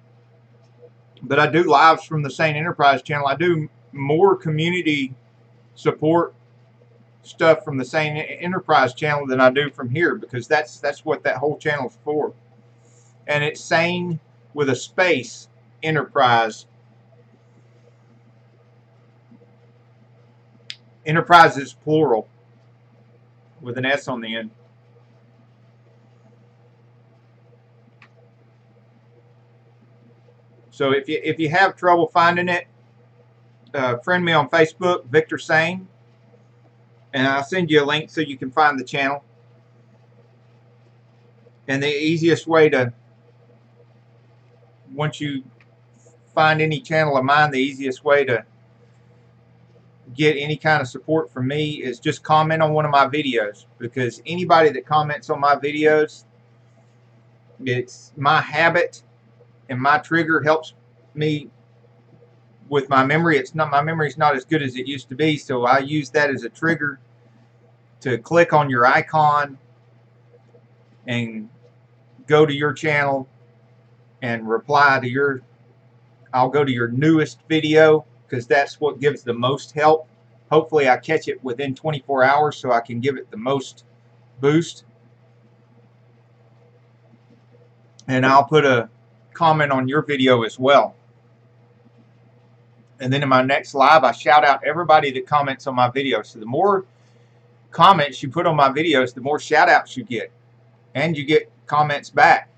but I do lives from the Sane Enterprise channel. I do more community support stuff from the Sane Enterprise channel than I do from here, because that's what that whole channel is for. And it's Sane with a space Enterprise. Enterprise is plural with an S on the end. So if you have trouble finding it, friend me on Facebook, Victor Sane, and I'll send you a link so you can find the channel. And the easiest way to, once you find any channel of mine, the easiest way to get any kind of support from me is just comment on one of my videos, because anybody that comments on my videos, it's my habit, and my trigger helps me with my memory. My memory's not as good as it used to be, so I use that as a trigger to click on your icon and go to your channel and reply to your, I'll go to your newest video, because that's what gives the most help. Hopefully I catch it within 24 hours so I can give it the most boost. And I'll put a comment on your video as well. And then in my next live, I shout out everybody that comments on my videos. So the more comments you put on my videos, the more shout outs you get. And you get comments back.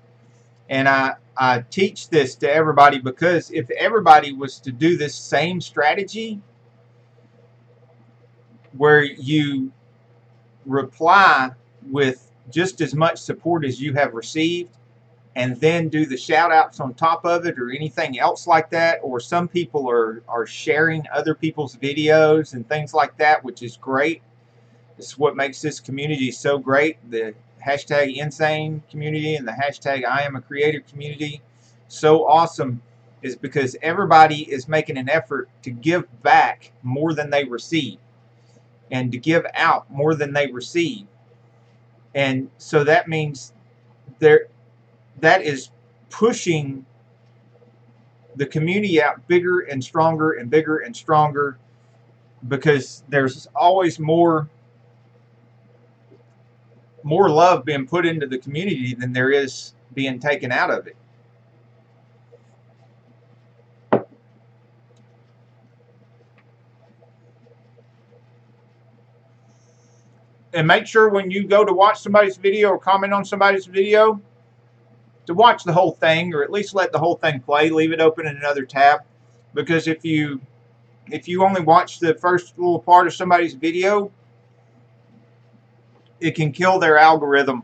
And I teach this to everybody, because if everybody was to do this same strategy, where you reply with just as much support as you have received, and then do the shout outs on top of it, or anything else like that, or some people are sharing other people's videos and things like that, which is great. It's what makes this community so great. The hashtag Insane community and the hashtag I Am a Creator community, so awesome, is because everybody is making an effort to give back more than they receive, and to give out more than they receive. And so that means that is pushing the community out bigger and stronger and bigger and stronger, because there's always more love being put into the community than there is being taken out of it. And make sure when you go to watch somebody's video or comment on somebody's video, to watch the whole thing, or at least let the whole thing play. Leave it open in another tab, because if you only watch the first little part of somebody's video, it can kill their algorithm,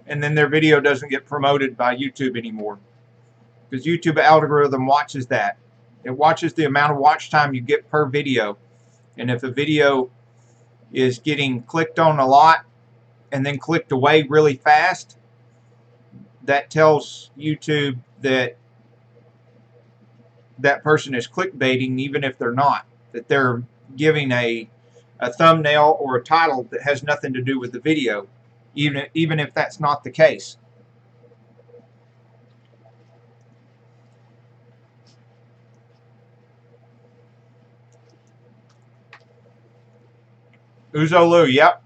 and then their video doesn't get promoted by YouTube anymore, because YouTube algorithm watches that. It watches the amount of watch time you get per video, and if a video is getting clicked on a lot and then clicked away really fast, that tells YouTube that that person is clickbaiting, even if they're not, that they're giving a thumbnail or a title that has nothing to do with the video, even if that's not the case. Uzolu, yep.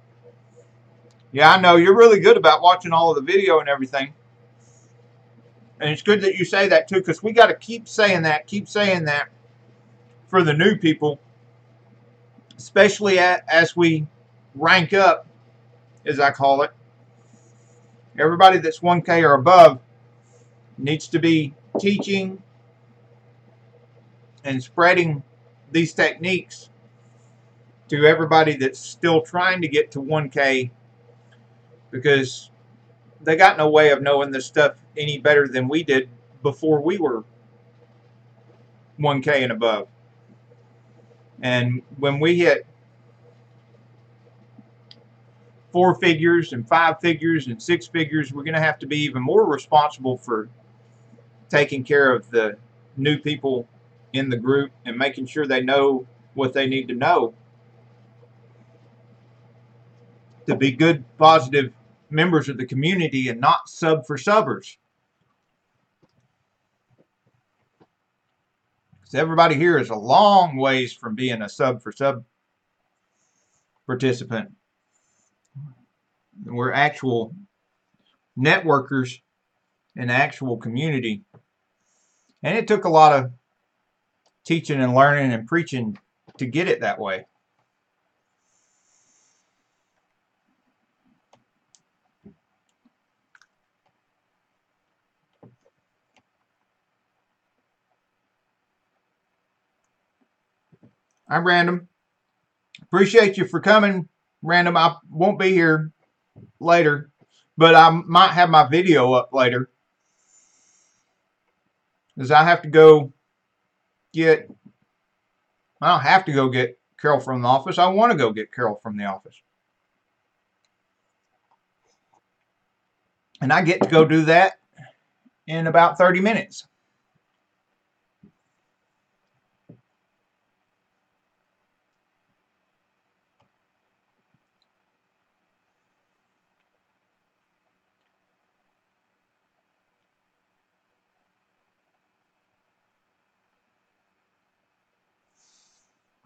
Yeah, I know. You're really good about watching all of the video and everything. And it's good that you say that too, because we got to keep saying that for the new people, especially as we rank up, as I call it. Everybody that's 1K or above needs to be teaching and spreading these techniques to everybody that's still trying to get to 1K, because they got no way of knowing this stuff any better than we did before we were 1K and above. And when we hit 4 figures and 5 figures and 6 figures, we're going to have to be even more responsible for taking care of the new people in the group and making sure they know what they need to know to be good, positive members of the community and not sub for subbers. Because everybody here is a long ways from being a sub for sub participant. We're actual networkers in the actual community. And it took a lot of teaching and learning and preaching to get it that way. I'm Random. Appreciate you for coming, Random. I won't be here later, but I might have my video up later. Because I have to go get... I don't have to go get Carol from the office. I want to go get Carol from the office. And I get to go do that in about 30 minutes.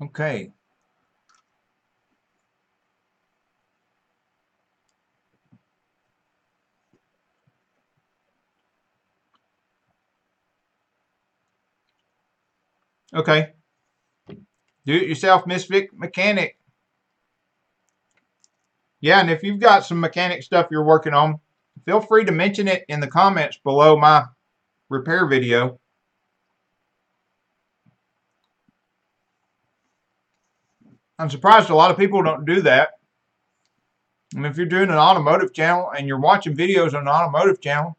Okay. Okay. Do-it-yourself misfit mechanic. Yeah, and if you've got some mechanic stuff you're working on, feel free to mention it in the comments below my repair video. I'm surprised a lot of people don't do that. I mean, if you're doing an automotive channel and you're watching videos on an automotive channel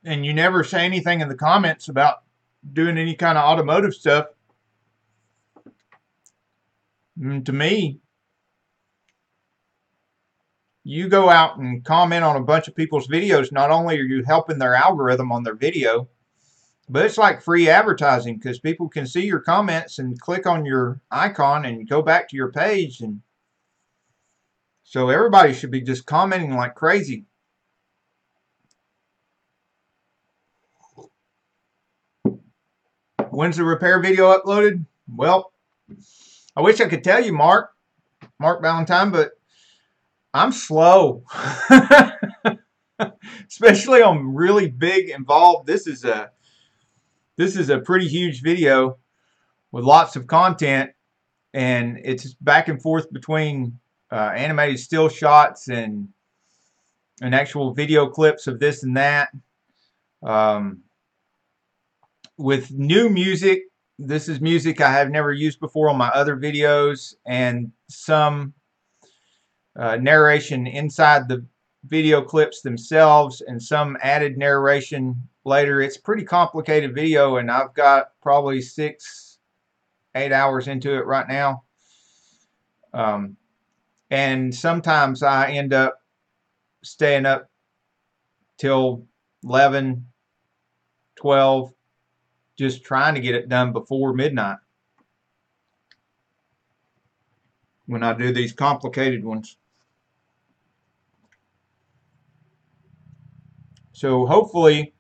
and you never say anything in the comments about doing any kind of automotive stuff, to me, you go out and comment on a bunch of people's videos, not only are you helping their algorithm on their video, but it's like free advertising because people can see your comments and click on your icon and go back to your page. And so everybody should be just commenting like crazy. When's the repair video uploaded? Well, I wish I could tell you, Mark Valentine, but I'm slow. Especially on really big involved. This is a pretty huge video with lots of content, and it's back and forth between animated still shots and actual video clips of this and that. With new music, this is music I have never used before on my other videos, and some narration inside the video clips themselves and some added narration later. It's a pretty complicated video, and I've got probably 6-8 hours into it right now. And sometimes I end up staying up till 11, 12, just trying to get it done before midnight when I do these complicated ones. So hopefully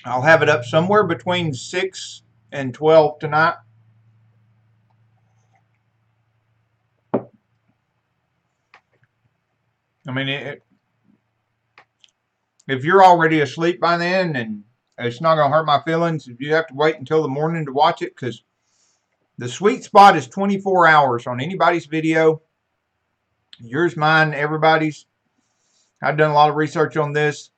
I'll have it up somewhere between 6 and 12 tonight. I mean, if you're already asleep by then, and it's not going to hurt my feelings if you have to wait until the morning to watch it, because the sweet spot is 24 hours on anybody's video. Yours, mine, everybody's. I've done a lot of research on this.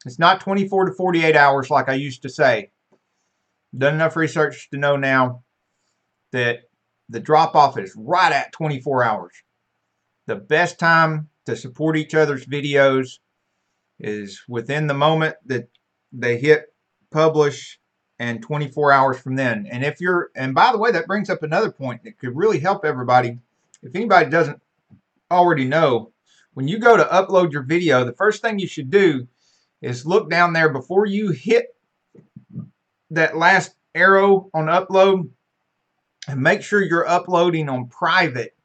It's not 24 to 48 hours like I used to say. Done enough research to know now that the drop-off is right at 24 hours. The best time to support each other's videos is within the moment that they hit publish and 24 hours from then. And if you're, and by the way, that brings up another point that could really help everybody. if anybody doesn't already know, when you go to upload your video, the first thing you should do is look down there before you hit that last arrow on upload, and make sure you're uploading on private,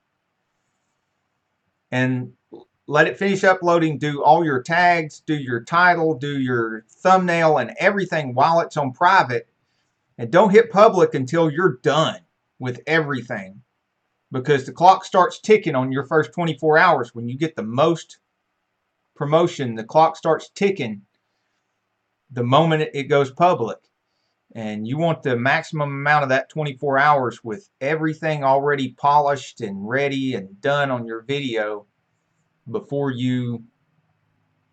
and let it finish uploading. Do all your tags, do your title, do your thumbnail and everything while it's on private, and don't hit public until you're done with everything, because the clock starts ticking on your first 24 hours. When you get the most promotion, the clock starts ticking the moment it goes public. And you want the maximum amount of that 24 hours with everything already polished and ready and done on your video before you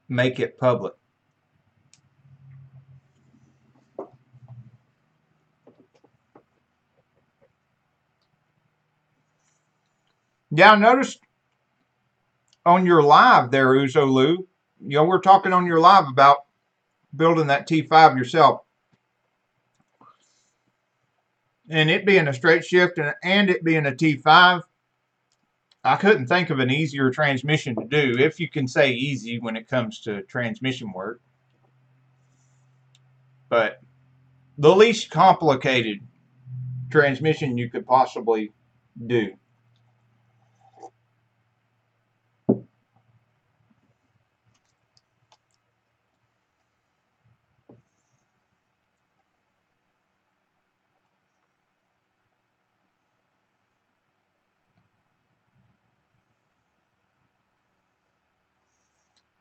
make it public. Yeah, I noticed on your live there, Uzolu, we're talking on your live about building that T5 yourself. And it being a straight shift and it being a T5, I couldn't think of an easier transmission to do, if you can say easy when it comes to transmission work. But the least complicated transmission you could possibly do.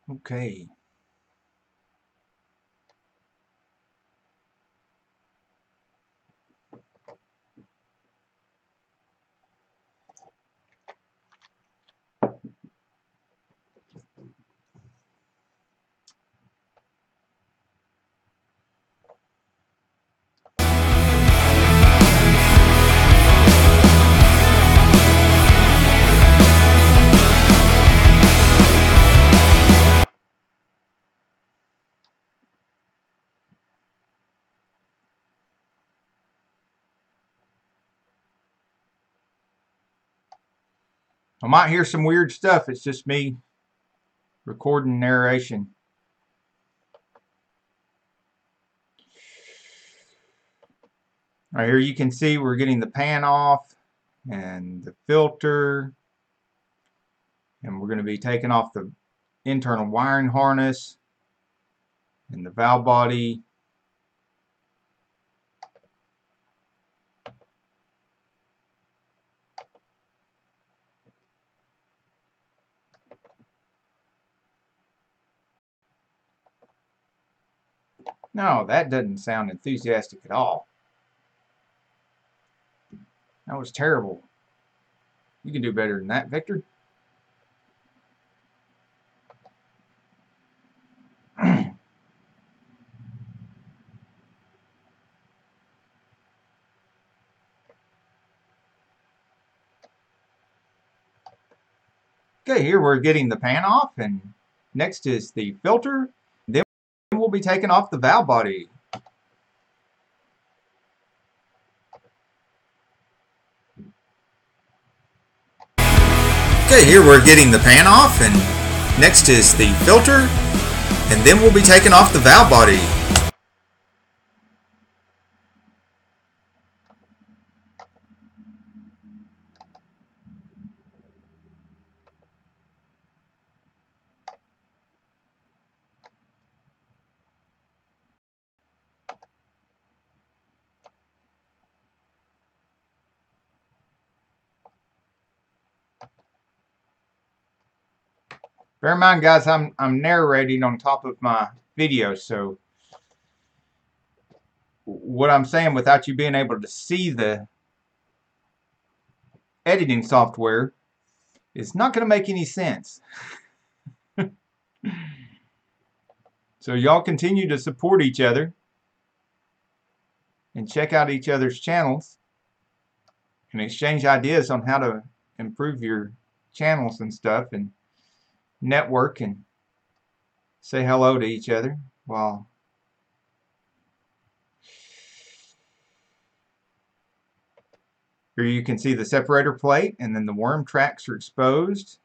Okay. I might hear some weird stuff. It's just me recording narration. Right here you can see we're getting the pan off and the filter, and we're going to be taking off the internal wiring harness and the valve body. No, that doesn't sound enthusiastic at all. That was terrible. You can do better than that, Victor. Okay, here we're getting the pan off, and next is the filter. Then we'll be taking off the valve body. Okay, here we're getting the pan off, and next is the filter, and then we'll be taking off the valve body. Bear in mind, guys, I'm narrating on top of my video, so what I'm saying without you being able to see the editing software is not going to make any sense. So y'all continue to support each other and check out each other's channels and exchange ideas on how to improve your channels and stuff, and network and say hello to each other while Here you can see the separator plate, and then the worm tracks are exposed.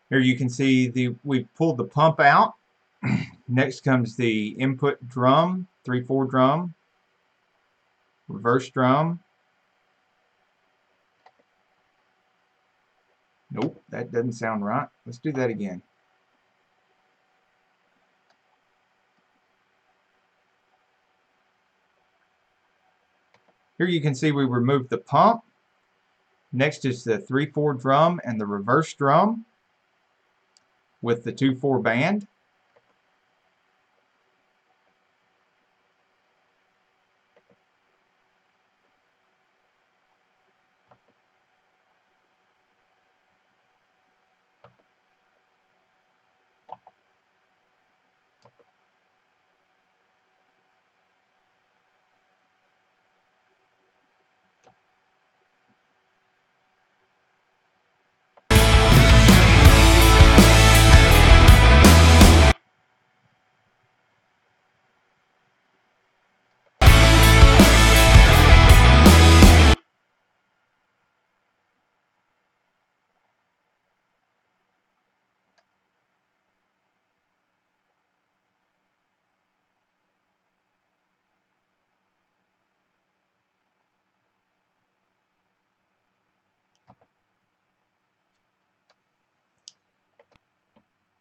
Here you can see we pulled the pump out. Next comes the input drum, 3/4 drum, reverse drum. Nope, that doesn't sound right. Let's do that again. Here you can see we removed the pump. Next is the 3/4 drum and the reverse drum with the 2/4 band.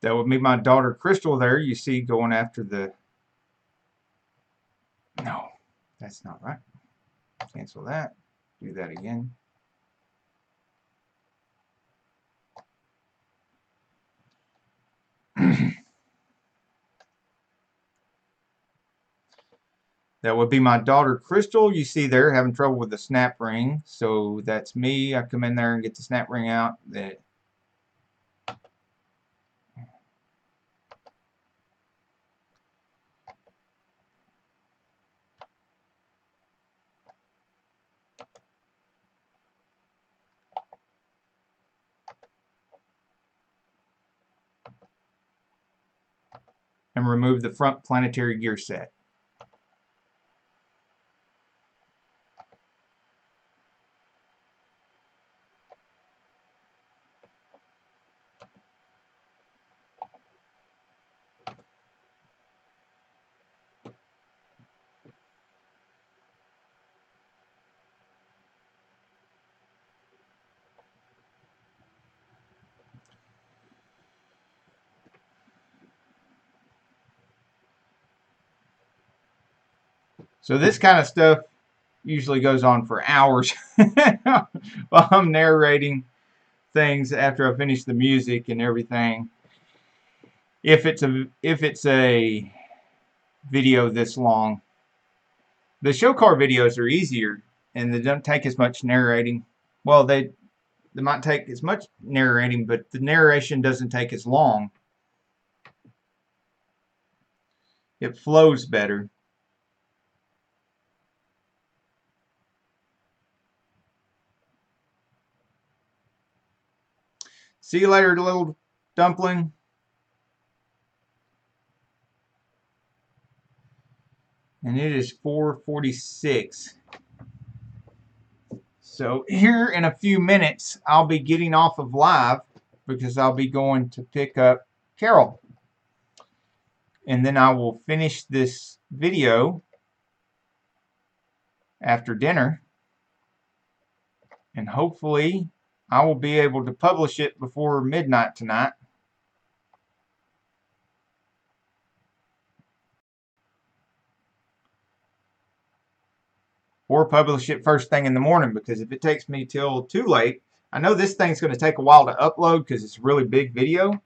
That would be my daughter Crystal there, you see, going after the... No, that's not right. Cancel that. Do that again. That would be my daughter Crystal, you see there, having trouble with the snap ring. So that's me. I come in there and get the snap ring out. And remove the front planetary gear set. So this kind of stuff usually goes on for hours while I'm narrating things after I finish the music and everything. If it's a video this long, the show car videos are easier and they don't take as much narrating. Well, they might take as much narrating, but the narration doesn't take as long. It flows better. See you later, little dumpling. And it is 4:46. So here in a few minutes, I'll be getting off of live because I'll be going to pick up Carol. And then I will finish this video after dinner. And hopefully I will be able to publish it before midnight tonight. Or publish it first thing in the morning, because if it takes me till too late, I know this thing's going to take a while to upload because it's a really big video.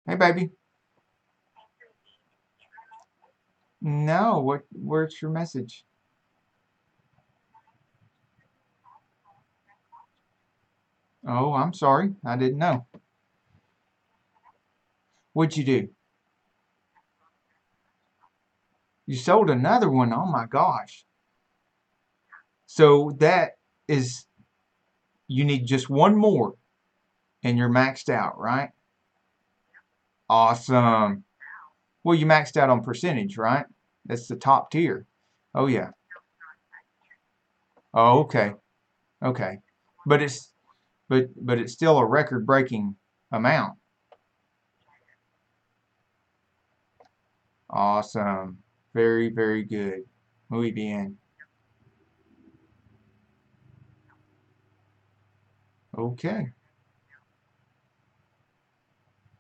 Hey, baby. No, where's your message? Oh, I'm sorry. I didn't know. What'd you do? You sold another one. Oh my gosh. So that is, you need just one more and you're maxed out, right? Awesome. Well, you maxed out on percentage, right? That's the top tier. Oh yeah. Oh, okay. Okay. But it's but it's still a record-breaking amount. Awesome. Very, very good. Muy bien. Okay.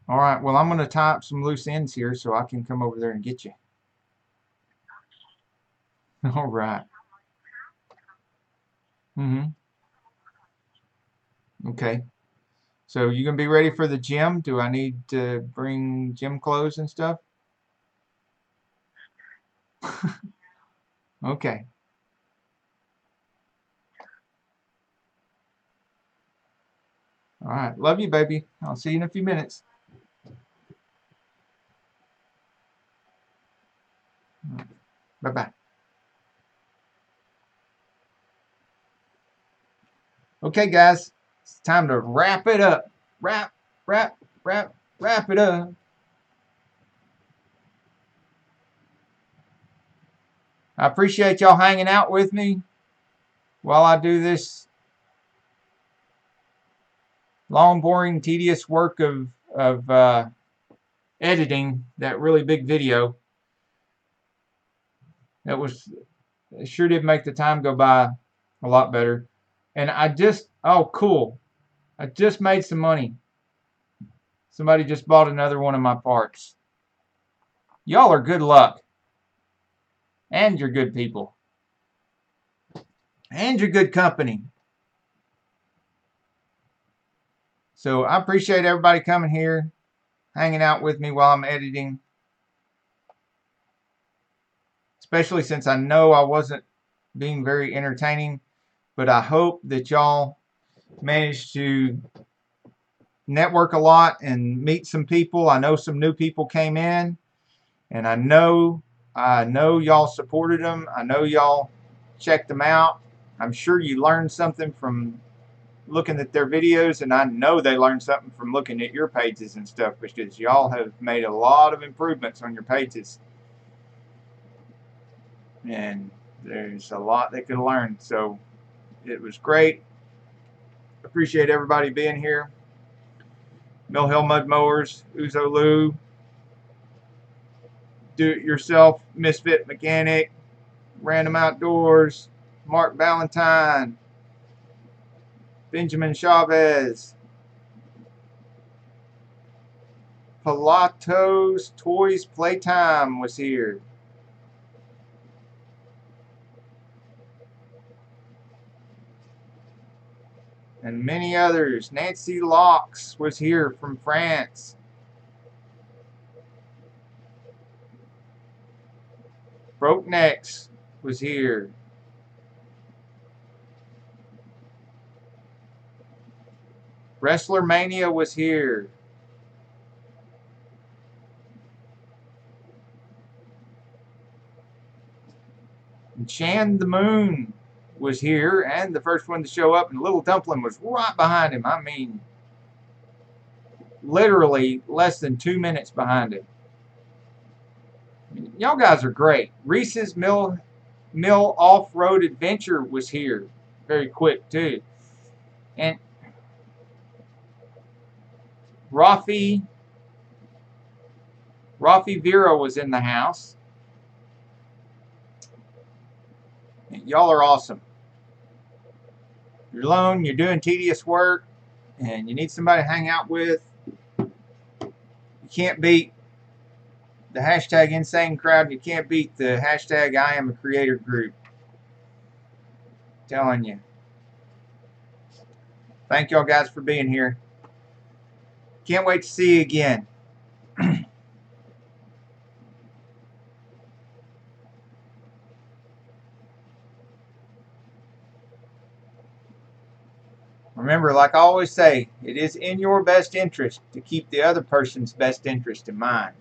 All right. Well, I'm going to tie up some loose ends here so I can come over there and get you. All right. Mm-hmm. Okay. So you gonna be ready for the gym? Do I need to bring gym clothes and stuff? Okay. All right. Love you, baby. I'll see you in a few minutes. Bye-bye. Okay, guys. It's time to wrap it up. Wrap, wrap, wrap it up. I appreciate y'all hanging out with me while I do this long, boring, tedious work of editing that really big video. It sure did make the time go by a lot better. And oh, cool. I just made some money. Somebody just bought another one of my parts. Y'all are good luck. And you're good people. And you're good company. So I appreciate everybody coming here, hanging out with me while I'm editing. Especially since I know I wasn't being very entertaining. But I hope that y'all managed to network a lot and meet some people. I know some new people came in. And I know y'all supported them. I know y'all checked them out. I'm sure you learned something from looking at their videos, and I know they learned something from looking at your pages and stuff, because y'all have made a lot of improvements on your pages. And there's a lot they could learn. So it was great. Appreciate everybody being here. Mill Hill Mud Mowers, Uzo Lou, Do It Yourself Misfit Mechanic, Random Outdoors, Mark Valentine, Benjamin Chavez, Pilato's Toys Playtime was here. And many others. Nancy Locks was here from France. Broke Necks was here. Wrestler Mania was here. And Chan the Moon was here, and the first one to show up, and Little Dumpling was right behind him. I mean, literally less than 2 minutes behind him. Y'all guys are great. Reese's Mill Off-Road Adventure was here. Very quick, too. And Rafi Vera was in the house. Y'all are awesome. You're alone, you're doing tedious work, and you need somebody to hang out with. You can't beat the hashtag Insane Crowd. You can't beat the hashtag I Am a Creator group. I'm telling you. Thank y'all guys for being here. Can't wait to see you again. Remember, like I always say, it is in your best interest to keep the other person's best interest in mind.